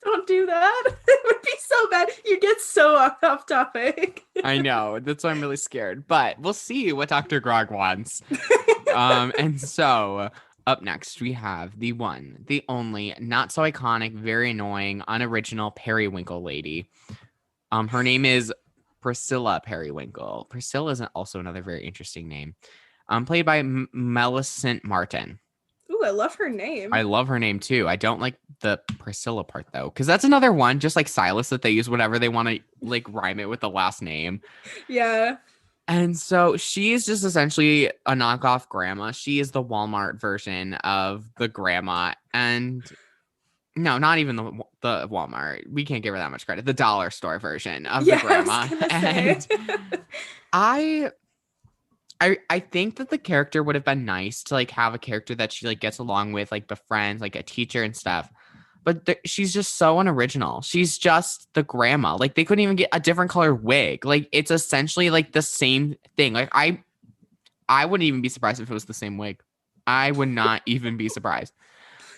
Don't do that. It would be so bad. You get so off topic. I know. That's why I'm really scared. But we'll see what Dr. Grog wants. And so up next, we have the one, the only, not so iconic, very annoying, unoriginal Periwinkle lady. Her name is Priscilla Periwinkle. Priscilla is also another very interesting name. Played by Millicent Martin. Ooh, I love her name. I love her name too. I don't like the Priscilla part though, because that's another one, just like Silas, that they use whenever they want to like rhyme it with the last name. Yeah. And so she is just essentially a knockoff grandma. She is the Walmart version of the grandma. And no, not even the Walmart. We can't give her that much credit. The dollar store version of the grandma. And I think that the character would have been nice to like have a character that she like gets along with, like befriends, like a teacher and stuff. But she's just so unoriginal. She's just the grandma. Like they couldn't even get a different color wig. Like it's essentially like the same thing. Like I wouldn't even be surprised if it was the same wig. I would not even be surprised.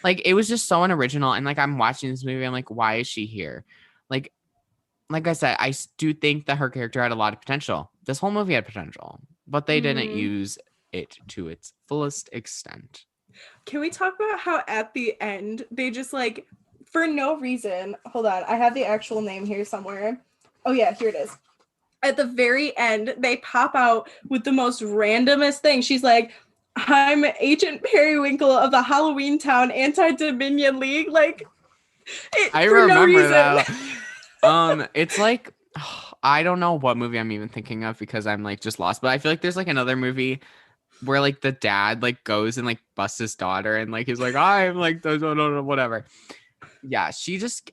Like it was just so unoriginal. And like I'm watching this movie, I'm like, why is she here? Like I said, I do think that her character had a lot of potential. This whole movie had potential, but they didn't use it to its fullest extent. Can we talk about how at the end they just like, for no reason, hold on, I have the actual name here somewhere. Oh yeah, here it is. At the very end, they pop out with the most randomest thing. She's like, I'm Agent Periwinkle of the Halloweentown Anti-Dominion League. Like, I remember that. It's like, I don't know what movie I'm even thinking of because I'm like just lost, but I feel like there's like another movie where like the dad like goes and like busts his daughter and like he's like, I'm like whatever. Yeah,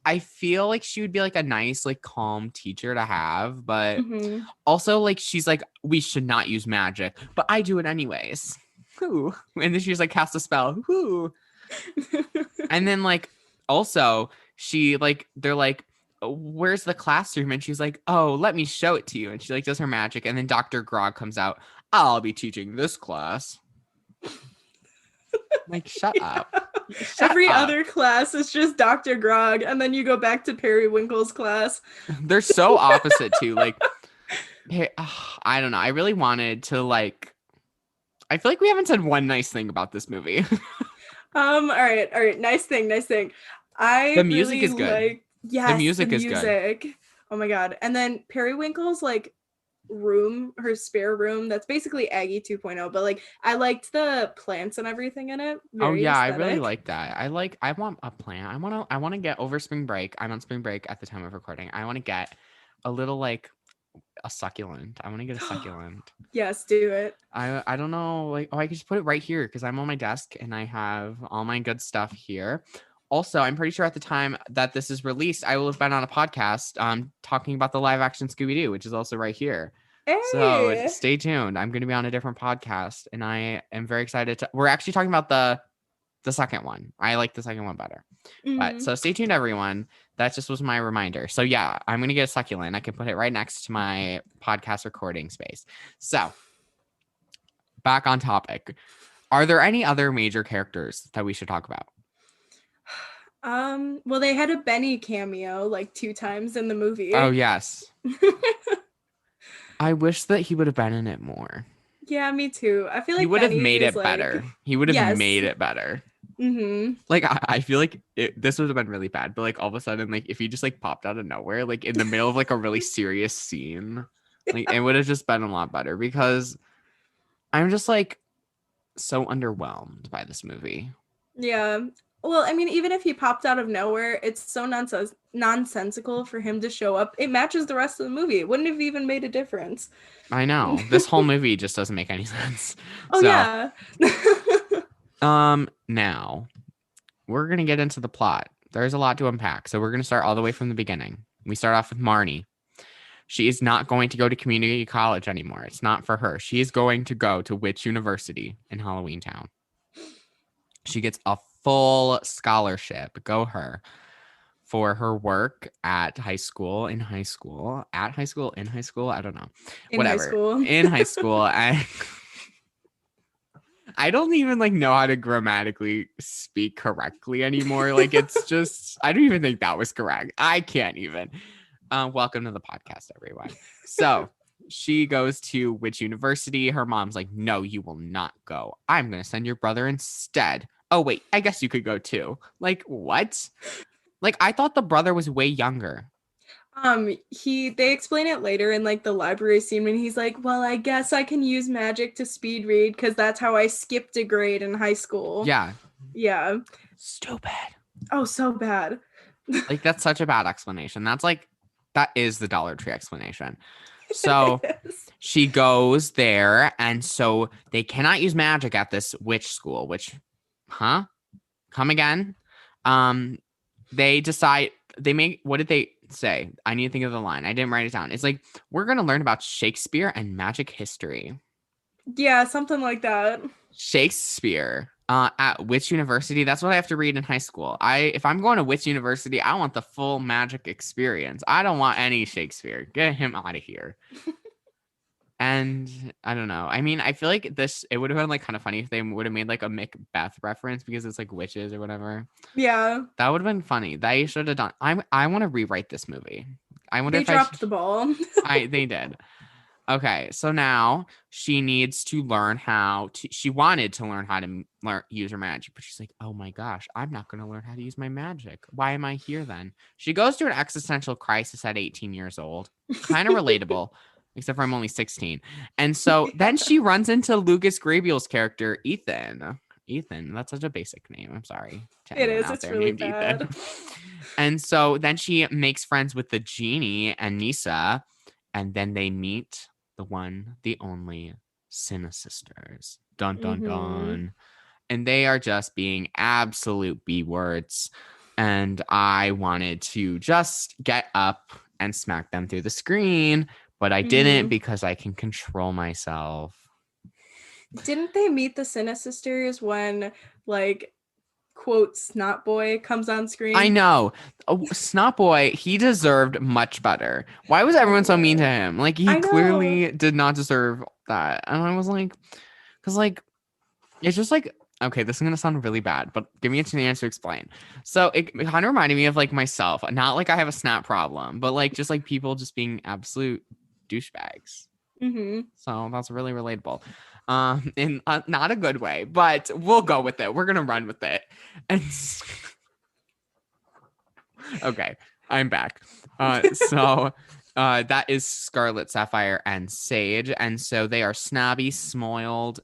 I feel like she would be like a nice like calm teacher to have, but also like she's like, we should not use magic, but I do it anyways. Whoo. And then she's like cast a spell. Whoo. And then like also she like they're like, where's the classroom? And she's like, oh, let me show it to you. And she like does her magic. And then Dr. Grog comes out. I'll be teaching this class. Like, shut up. Every other class is just Dr. Grog. And then you go back to Periwinkle's class. They're so opposite too. Like, I don't know. I really wanted to like, I feel like we haven't said one nice thing about this movie. All right. Nice thing. The music is good. Yes, the music is good. Oh my god. And then Periwinkle's like room, her spare room, that's basically Aggie 2.0, but like I liked the plants and everything in it. Very aesthetic. I really like that. I want a plant. I want to get over spring break. I'm on spring break at the time of recording. I want to get a little like a succulent. I want to get a succulent. Yes, do it. I don't know, like, I could just put it right here because I'm on my desk and I have all my good stuff here. Also, I'm pretty sure at the time that this is released, I will have been on a podcast talking about the live action Scooby-Doo, which is also right here. Hey. So stay tuned. I'm going to be on a different podcast and I am very excited. We're actually talking about the second one. I like the second one better. But so stay tuned, everyone. That just was my reminder. So yeah, I'm going to get a succulent. I can put it right next to my podcast recording space. So back on topic. Are there any other major characters that we should talk about? Well, they had a Benny cameo like 2 times in the movie. Oh, yes. I wish that he would have been in it more. Yeah, me too. I feel like he would have made it better. He would have made it better. Like I feel like this would have been really bad, but like all of a sudden, like if he just like popped out of nowhere, like in the middle of like a really serious scene, like it would have just been a lot better because I'm just like so underwhelmed by this movie. Yeah. Well, I mean, even if he popped out of nowhere, it's so nonsensical for him to show up. It matches the rest of the movie. It wouldn't have even made a difference. I know. This whole movie just doesn't make any sense. Oh, yeah. Now, we're going to get into the plot. There's a lot to unpack. So we're going to start all the way from the beginning. We start off with Marnie. She is not going to go to community college anymore. It's not for her. She is going to go to Witch University in Halloweentown. She gets a full scholarship, go her, for her work at high school, in high school, I don't know. In high school. And I don't even like know how to grammatically speak correctly anymore. Like it's just, I don't even think that was correct. I can't even. Welcome to the podcast, everyone. So she goes to which university? Her mom's like, no, you will not go. I'm going to send your brother instead. Oh, wait, I guess you could go too. Like, what? Like, I thought the brother was way younger. They explain it later in like the library scene when he's like, well, I guess I can use magic to speed read because that's how I skipped a grade in high school. Yeah. Yeah. Stupid. Oh, so bad. Like, that's such a bad explanation. That is the Dollar Tree explanation. So she goes there, and so they cannot use magic at this witch school, come again? They decide, what did they say? I need to think of the line. I didn't write it down. It's like, we're going to learn about Shakespeare and magic history. Yeah, something like that. Shakespeare. At which university? That's what I have to read in high school. If I'm going to which university, I want the full magic experience. I don't want any Shakespeare. Get him out of here. And I don't know. I mean, I feel like it would have been like kind of funny if they would have made like a Macbeth reference because it's like witches or whatever. Yeah. That would have been funny. They should have done. I want to rewrite this movie. I wonder They if dropped the ball. They did. Okay, so now she needs to learn she wanted to learn how to use her magic, but she's like, oh my gosh, I'm not going to learn how to use my magic. Why am I here then? She goes through an existential crisis at 18 years old. Kind of relatable, except for I'm only 16. And so then she runs into Lucas Grabeel's character, Ethan. Ethan, that's such a basic name. I'm sorry. It is. It's really bad. Ethan. And so then she makes friends with the genie and Nisa, and then they meet the one, the only Sinisisters. Dun, dun, dun. And they are just being absolute B words. And I wanted to just get up and smack them through the screen, but I didn't because I can control myself. Didn't they meet the Sinisisters when, like, quote, Snot Boy comes on screen? I know. Snot Boy, he deserved much better. Why was everyone so mean to him? Like, he clearly did not deserve that. And I was like, because, like, it's just like, okay, this is going to sound really bad, but give me a chance to explain. So it kind of reminded me of, like, myself. Not like I have a snap problem, but, like, just, like, people just being absolute douchebags. So that's really relatable. In not a good way, but we'll go with it. We're gonna run with it. And okay, I'm back. So that is Scarlet, Sapphire, and Sage, and so they are snobby, spoiled,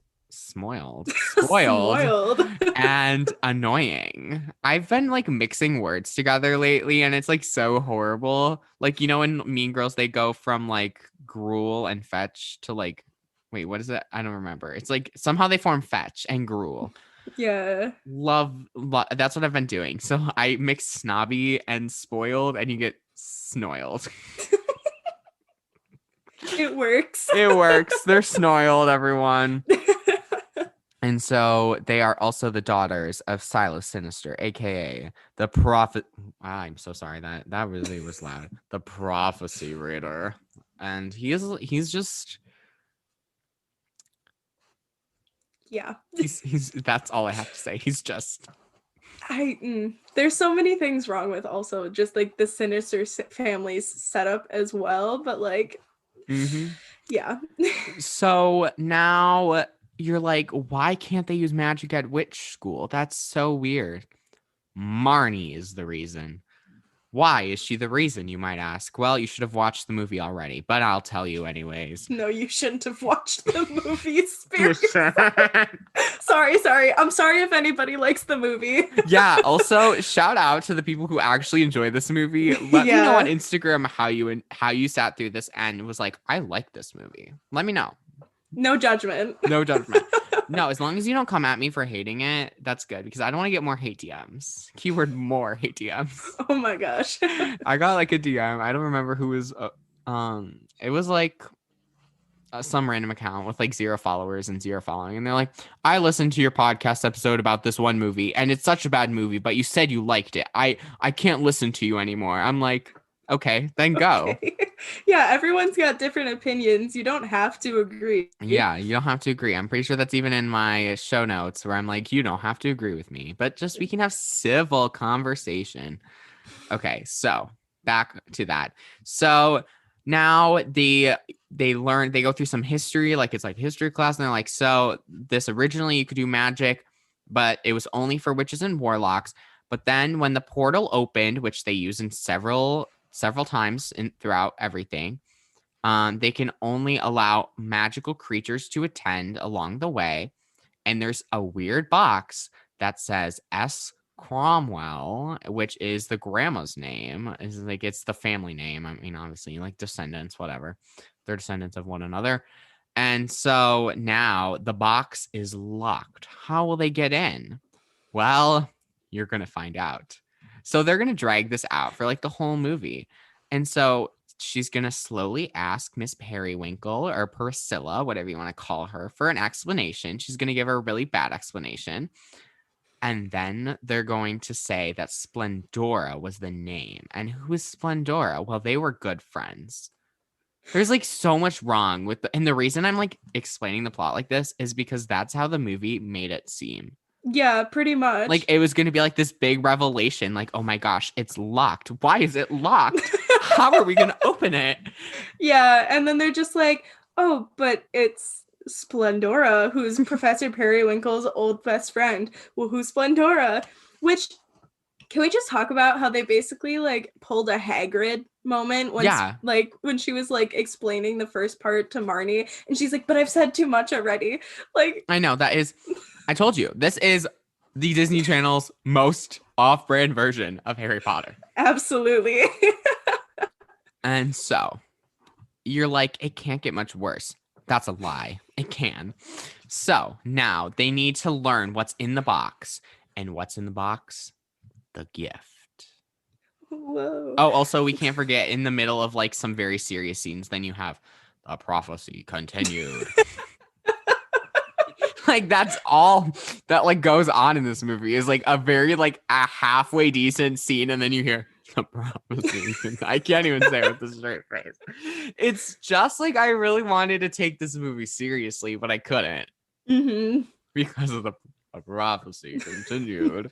and annoying. I've been like mixing words together lately, and it's like so horrible. Like, you know, in Mean Girls, they go from like gruel and fetch to like, wait, what is it? I don't remember. It's like somehow they form fetch and gruel. Yeah. Love. That's what I've been doing. So I mix snobby and spoiled, and you get snoiled. It works. It works. They're snoiled, everyone. And so they are also the daughters of Silas Sinister, aka the prophet. I'm so sorry, that really was loud. The prophecy reader, and he's just. Yeah. He's that's all I have to say. He's just. There's so many things wrong with also just like the Sinister family's setup as well, but like. Yeah. So now you're like, why can't they use magic at witch school? That's so weird. Marnie is the reason. Why is she the reason, you might ask? Well, you should have watched the movie already, but I'll tell you anyways. No, you shouldn't have watched the movie, Spirit. Sorry. I'm sorry if anybody likes the movie. Yeah, also, shout out to the people who actually enjoy this movie. Let me know on Instagram how you sat through this and was like, I like this movie. Let me know. No judgment. No judgment. No, as long as you don't come at me for hating it, that's good because I don't want to get more hate DMs. Keyword more hate DMs. Oh my gosh. I got like a DM. I don't remember who was. It was like some random account with like 0 followers and 0 following, and they're like, "I listened to your podcast episode about this one movie, and it's such a bad movie, but you said you liked it. I can't listen to you anymore." I'm like, okay, then go. Okay. Yeah, everyone's got different opinions. You don't have to agree. Yeah, you don't have to agree. I'm pretty sure that's even in my show notes where I'm like, you don't have to agree with me, but just we can have civil conversation. Okay, so back to that. So now they learn, they go through some history, like it's like history class, and they're like, so this originally you could do magic, but it was only for witches and warlocks. But then when the portal opened, which they use in several times in throughout everything, they can only allow magical creatures to attend along the way. And there's a weird box that says S. Cromwell, which is the grandma's name. Is like it's the family name. I mean, obviously, like descendants, whatever. They're descendants of one another. And so now the box is locked. How will they get in? Well, you're going to find out. So they're going to drag this out for like the whole movie. And so she's going to slowly ask Miss Periwinkle or Priscilla, whatever you want to call her, for an explanation. She's going to give her a really bad explanation. And then they're going to say that Splendora was the name. And who is Splendora? Well, they were good friends. There's like so much wrong with and the reason I'm like explaining the plot like this is because that's how the movie made it seem. Yeah, pretty much. Like it was going to be like this big revelation, like, oh my gosh, it's locked. Why is it locked? How are we going to open it? Yeah, and then they're just like, oh, but it's Splendora, who's Professor Periwinkle's old best friend. Well, who's Splendora? Which, can we just talk about how they basically like pulled a Hagrid moment when like when she was like explaining the first part to Marnie, and she's like, but I've said too much already. Like, I know, that is, I told you, this is the Disney Channel's most off-brand version of Harry Potter. Absolutely. And so you're like, it can't get much worse. That's a lie. It can. So now they need to learn what's in the box. And what's in the box? The gift. Whoa. Oh, also, we can't forget in the middle of like some very serious scenes, then you have the prophecy continued. Like that's all that like goes on in this movie is like a very like a halfway decent scene, and then you hear the prophecy. I can't even say it with a straight face. It's just like I really wanted to take this movie seriously, but I couldn't because of the prophecy continued.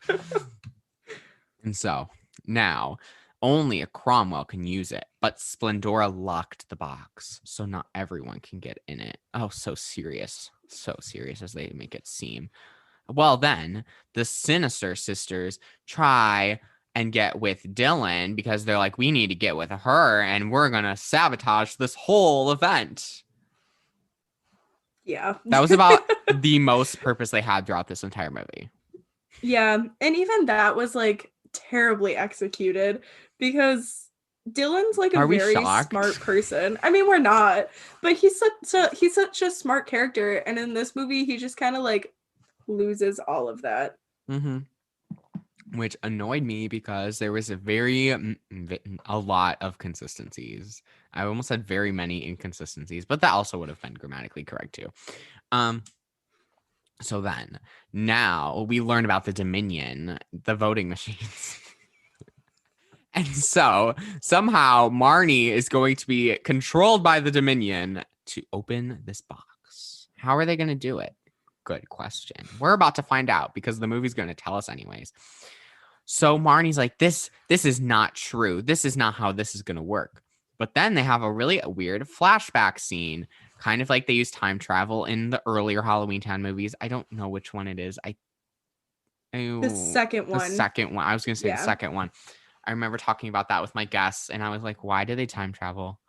And so now only a Cromwell can use it, but Splendora locked the box, so not everyone can get in it. Oh, so serious as they make it seem. Well, then the Sinister sisters try and get with Dylan because they're like, we need to get with her and we're going to sabotage this whole event. Yeah. That was about the most purpose they had throughout this entire movie. Yeah. And even that was like terribly executed because Dylan's like a very smart person. I mean, we're not, but he's such a smart character, and in this movie, he just kind of like loses all of that. Which annoyed me because there was a lot of consistencies. I almost said very many inconsistencies, but that also would have been grammatically correct too. So then now we learn about the Dominion, the voting machines. And so somehow Marnie is going to be controlled by the Dominion to open this box. How are they going to do it? Good question. We're about to find out because the movie's going to tell us anyways. So Marnie's like, this is not true. This is not how this is going to work. But then they have a really weird flashback scene, kind of like they use time travel in the earlier Halloweentown movies. I don't know which one it is. The second one. The second one. I was going to say the second one. I remember talking about that with my guests, and I was like, why do they time travel?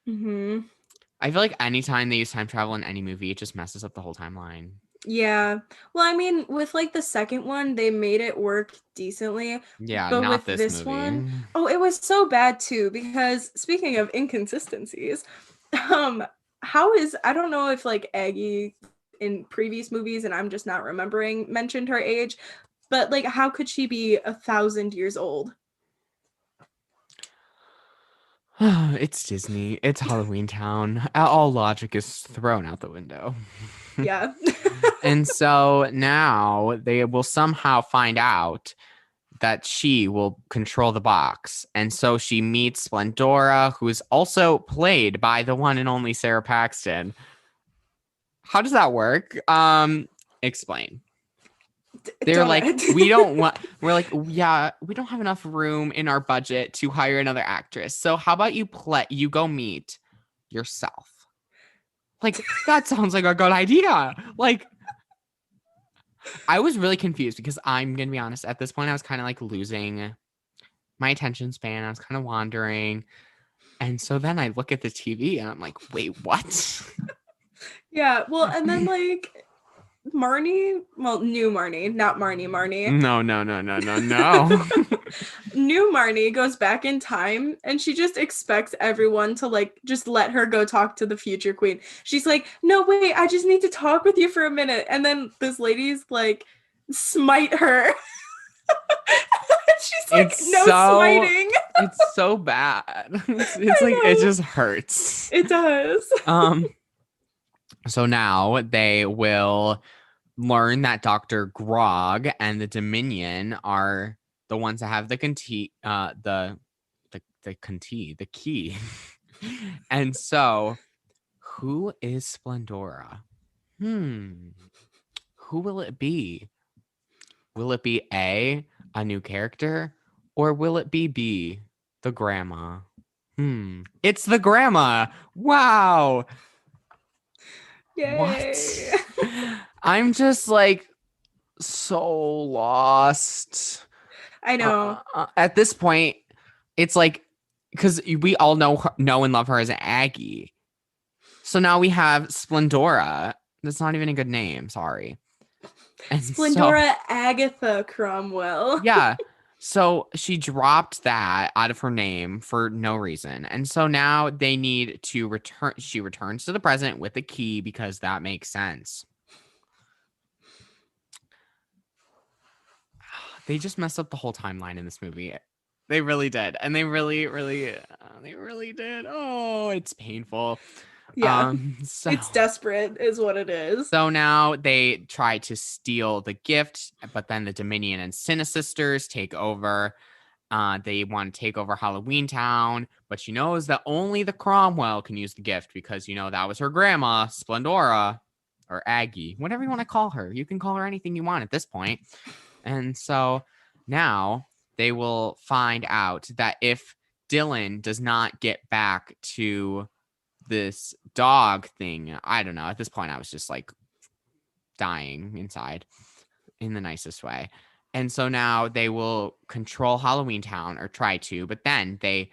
I feel like anytime they use time travel in any movie, it just messes up the whole timeline. Yeah. Well, I mean, with like the second one, they made it work decently. Yeah, but not with this movie. One, oh, it was so bad too, because speaking of inconsistencies, how is, I don't know if like Aggie in previous movies, and I'm just not remembering, mentioned her age, but like how could she be 1,000 years old? It's Disney. It's Halloweentown. All logic is thrown out the window. Yeah. And so now they will somehow find out that she will control the box. And so she meets Splendora, who is also played by the one and only Sara Paxton. How does that work? Explain. They're Don't like, it. we're like, yeah, we don't have enough room in our budget to hire another actress. So how about you go meet yourself? Like, that sounds like a good idea. Like, I was really confused because I'm going to be honest, at this point, I was kind of like losing my attention span. I was kind of wandering. And so then I look at the TV and I'm like, wait, what? Yeah, well, and then like Marnie, well, new Marnie, not Marnie. No. New Marnie goes back in time and she just expects everyone to like just let her go talk to the future queen. She's like, no, wait, I just need to talk with you for a minute. And then this lady's like, smite her. She's like, smiting. It's so bad. It's like, it just hurts. It does. So now they will learn that Dr. Grog and the Dominion are the ones that have the key. And so, who is Splendora? Who will it be? Will it be A, a new character, or will it be B, the grandma? It's the grandma. Wow. Yay. What? I'm just like so lost. I know. At this point, it's like, because we all know and love her as an Aggie. So now we have Splendora. That's not even a good name. Sorry. And Splendora Agatha Cromwell. Yeah. So she dropped that out of her name for no reason. And so now they need to return. She returns to the present with the key because that makes sense. They just messed up the whole timeline in this movie. They really did. And they really did. Oh, it's painful. Yeah. It's desperate is what it is. So now they try to steal the gift, but then the Dominion and Sinisisters take over. They want to take over Halloweentown, but she knows that only the Cromwell can use the gift because, that was her grandma, Splendora, or Aggie, whatever you want to call her. You can call her anything you want at this point. And so now they will find out that if Dylan does not get back to this dog thing, I don't know. At this point, I was just like dying inside in the nicest way. And so now they will control Halloweentown, or try to, but then they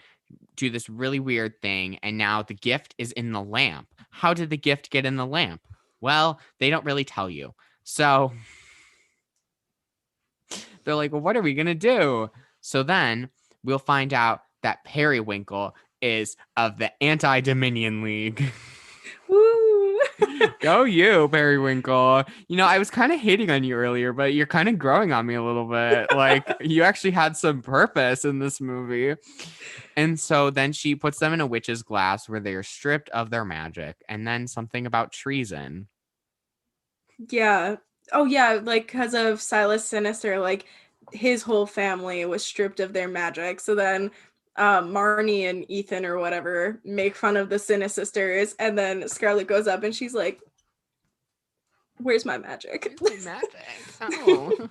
do this really weird thing. And now the gift is in the lamp. How did the gift get in the lamp? Well, they don't really tell you. So they're like, well, what are we going to do? So then we'll find out that Periwinkle is of the Anti-Dominion League. Woo! Go you, Periwinkle. I was kind of hating on you earlier, but you're kind of growing on me a little bit. Like, you actually had some purpose in this movie. And so then she puts them in a witch's glass where they are stripped of their magic. And then something about treason. Yeah. Oh, yeah. Like, because of Silas Sinister, like, his whole family was stripped of their magic. So then Marnie and Ethan or whatever make fun of the Sinisisters, and then Scarlett goes up and she's like, where's my magic? Where's my magic? Oh.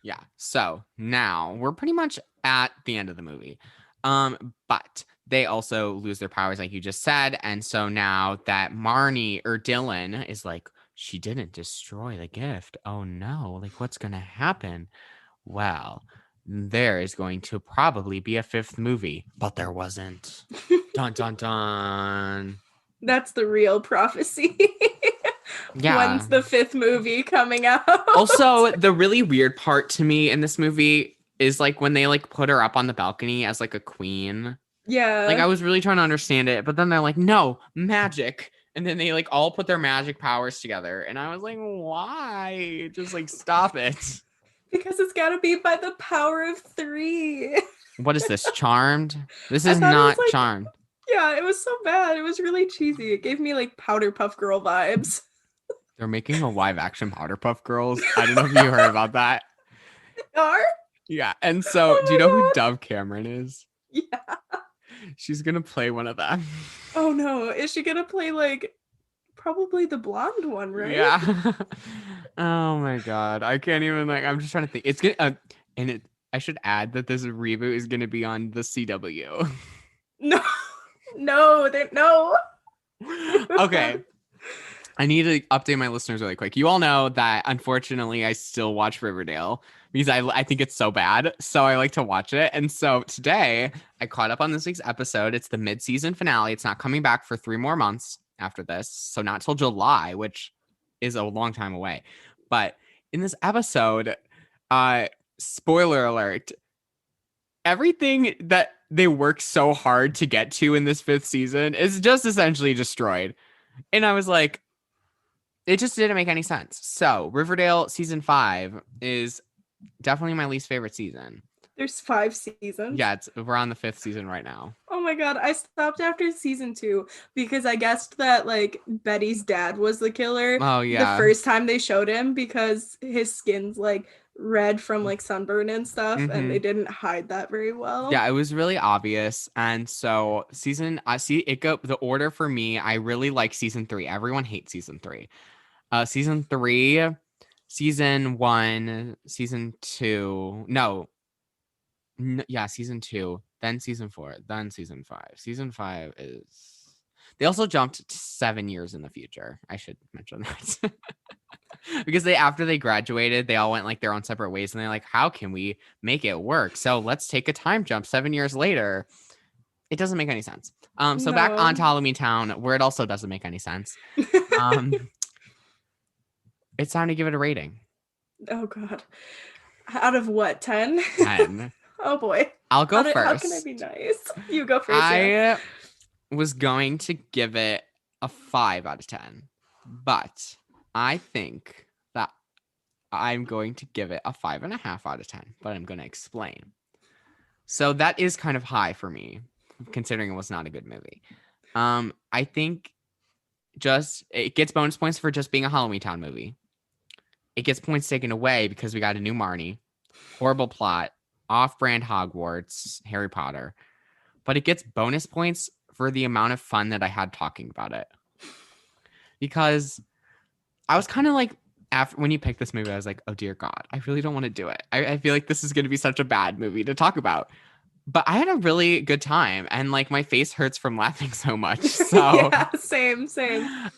Yeah. So now we're pretty much at the end of the movie. But they also lose their powers, like you just said. And so now that Marnie or Dylan is like, she didn't destroy the gift. Oh no. Like, what's going to happen? Well, there is going to probably be a fifth movie, but there wasn't. Dun, dun, dun. That's the real prophecy. Yeah. When's the fifth movie coming out? Also, the really weird part to me in this movie is like when they like put her up on the balcony as like a queen. Yeah. Like, I was really trying to understand it, but then they're like, no, magic. And then they like all put their magic powers together. And I was like, why? Just like, stop it. Because it's got to be by the power of 3. What is this? Charmed? This is not like, Charmed. Yeah, it was so bad. It was really cheesy. It gave me like Powderpuff Girl vibes. They're making a live action Powderpuff Girls. I don't know if you heard about that. They are? Yeah. And so, Oh do you know who my Dove Cameron is? god. Yeah. She's gonna play one of them. Oh no. Is she gonna play like probably the blonde one, right? Yeah. Oh my god. I can't even like. I'm just trying to think. It's gonna. And it. I should add that this reboot is gonna be on the CW. No. No, they no. Okay. I need to update my listeners really quick. You all know that unfortunately I still watch Riverdale because I think it's so bad. So I like to watch it. And so today I caught up on this week's episode. It's the mid-season finale. It's not coming back for 3 more months after this. So not till July, which is a long time away. But in this episode, spoiler alert, everything that they work so hard to get to in this 5th season is just essentially destroyed. And I was like, it just didn't make any sense. So Riverdale season 5 is definitely my least favorite season. There's 5 seasons. Yeah, we're on the 5th season right now. Oh my god, I stopped after season 2 because I guessed that like Betty's dad was the killer. Oh yeah. The first time they showed him because his skin's like red from like sunburn and stuff, and they didn't hide that very well. Yeah, it was really obvious. And so the order for me, I really like season 3. Everyone hates season 3. Season 3, season 1, season 2. Yeah, season 2, then season 4, then season 5. Season 5 is. They also jumped to 7 years in the future. I should mention that. Because after they graduated, they all went like their own separate ways, and they're like, how can we make it work? So let's take a time jump 7 years later. It doesn't make any sense. So back on to Halloweentown, where it also doesn't make any sense. It's time to give it a rating. Oh god. Out of what, 10? 10. Oh boy. I'll go first. How can I be nice? You go first. I was going to give it a 5 out of 10, but I think that I'm going to give it a 5.5 out of 10, but I'm going to explain. So that is kind of high for me, considering it was not a good movie. I think it gets bonus points for just being a Halloweentown movie. It gets points taken away because we got a new Marnie, horrible plot, off-brand Hogwarts, Harry Potter, but it gets bonus points for the amount of fun that I had talking about it. Because I was kind of like, when you picked this movie, I was like, oh dear God, I really don't want to do it. I feel like this is going to be such a bad movie to talk about. But I had a really good time, and like my face hurts from laughing so much. So yeah, same.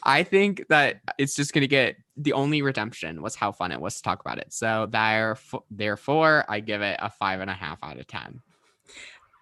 I think that it's just going to get, the only redemption was how fun it was to talk about it. So therefore, I give it a 5.5 out of 10.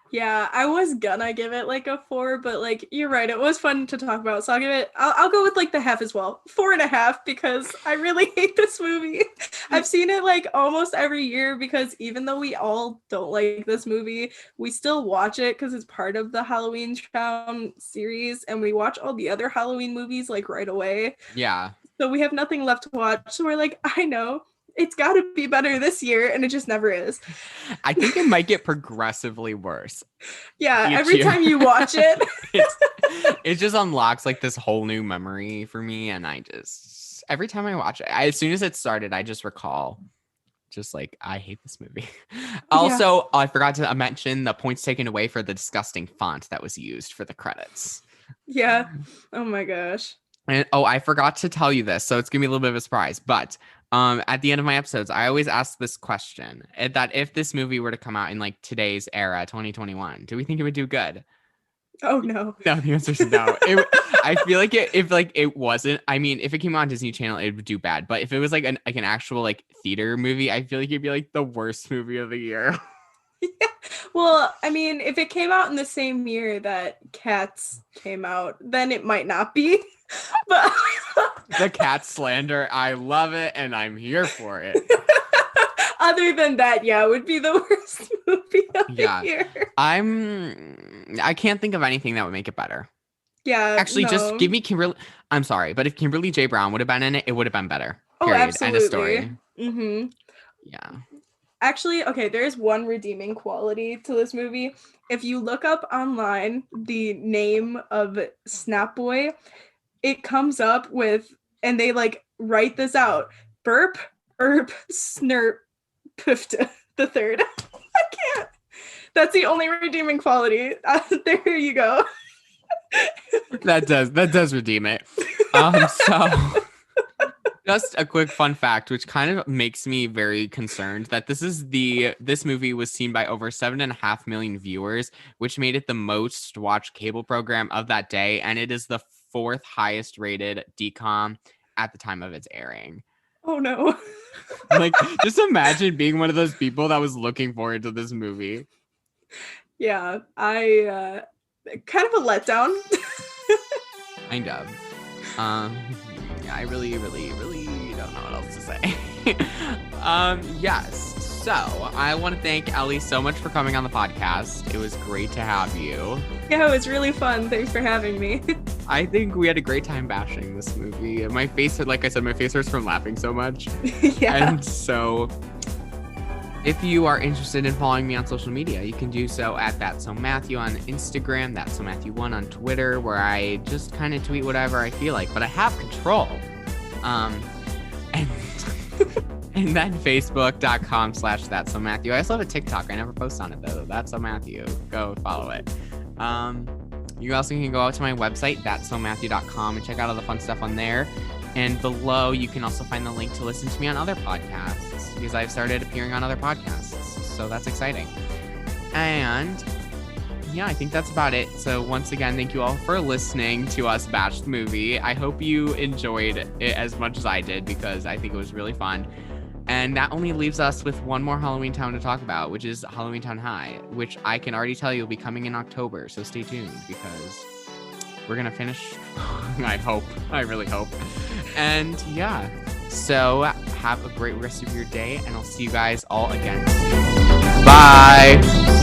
Yeah, I was gonna give it like a 4, but like you're right, it was fun to talk about. So I'll go with like the half as well, 4.5, because I really hate this movie. I've seen it like almost every year because even though we all don't like this movie, we still watch it because it's part of the Halloweentown series, and we watch all the other Halloween movies like right away. Yeah. So we have nothing left to watch. So we're like, I know. It's got to be better this year, and it just never is. I think it might get progressively worse. Yeah, every time you watch it. it just unlocks like this whole new memory for me, and every time I watch it, as soon as it started, I just recall just like, I hate this movie. Also, I forgot to mention the points taken away for the disgusting font that was used for the credits. Yeah. Oh my gosh. And I forgot to tell you this, so it's gonna be a little bit of a surprise, but at the end of my episodes, I always ask this question, that if this movie were to come out in like today's era, 2021, do we think it would do good? Oh no. No, the answer is no. I feel like if it wasn't, I mean, if it came on Disney Channel, it would do bad. But if it was like an actual like theater movie, I feel like it'd be like the worst movie of the year. Yeah. Well, I mean, if it came out in the same year that Cats came out, then it might not be. But the cat slander, I love it, and I'm here for it. Other than that, yeah, it would be the worst movie of the year. I can't think of anything that would make it better. Yeah. Actually, just give me Kimberly. I'm sorry, but if Kimberly J. Brown would have been in it, it would have been better. Period. Oh, absolutely. End of story. Mm-hmm. Yeah. Actually, okay, there's one redeeming quality to this movie. If you look up online the name of Snap Boy, it comes up with, and they like write this out: burp, snurp, pifta. The third. I can't. That's the only redeeming quality. There you go. That does redeem it. So just a quick fun fact, which kind of makes me very concerned, that this movie was seen by over 7.5 million viewers, which made it the most watched cable program of that day, and it is the 4th highest rated DCOM at the time of its airing. Oh no. Like, just imagine being one of those people that was looking forward to this movie. Yeah, I kind of a letdown. Kind of. Yeah, I really don't know what else to say. Yes. So I want to thank Ellie so much for coming on the podcast. It was great to have you. Yeah, it was really fun. Thanks for having me. I think we had a great time bashing this movie. My face, like I said, my face hurts from laughing so much. Yeah. And so if you are interested in following me on social media, you can do so at That's So Matthew on Instagram, That's So Matthew 1 on Twitter, where I just kind of tweet whatever I feel like, but I have control. And then Facebook.com/That's So Matthew. I also have a TikTok. I never post on it though. That's So Matthew. Go follow it. You also can go out to my website, that'ssomatthew.com, and check out all the fun stuff on there. And below, you can also find the link to listen to me on other podcasts, because I've started appearing on other podcasts. So that's exciting. And yeah, I think that's about it. So once again, thank you all for listening to us bash the movie. I hope you enjoyed it as much as I did, because I think it was really fun. And that only leaves us with one more Halloweentown to talk about, which is Halloweentown High, which I can already tell you will be coming in October. So stay tuned, because we're going to finish. I hope. I really hope. And yeah, so have a great rest of your day, and I'll see you guys all again soon. Bye.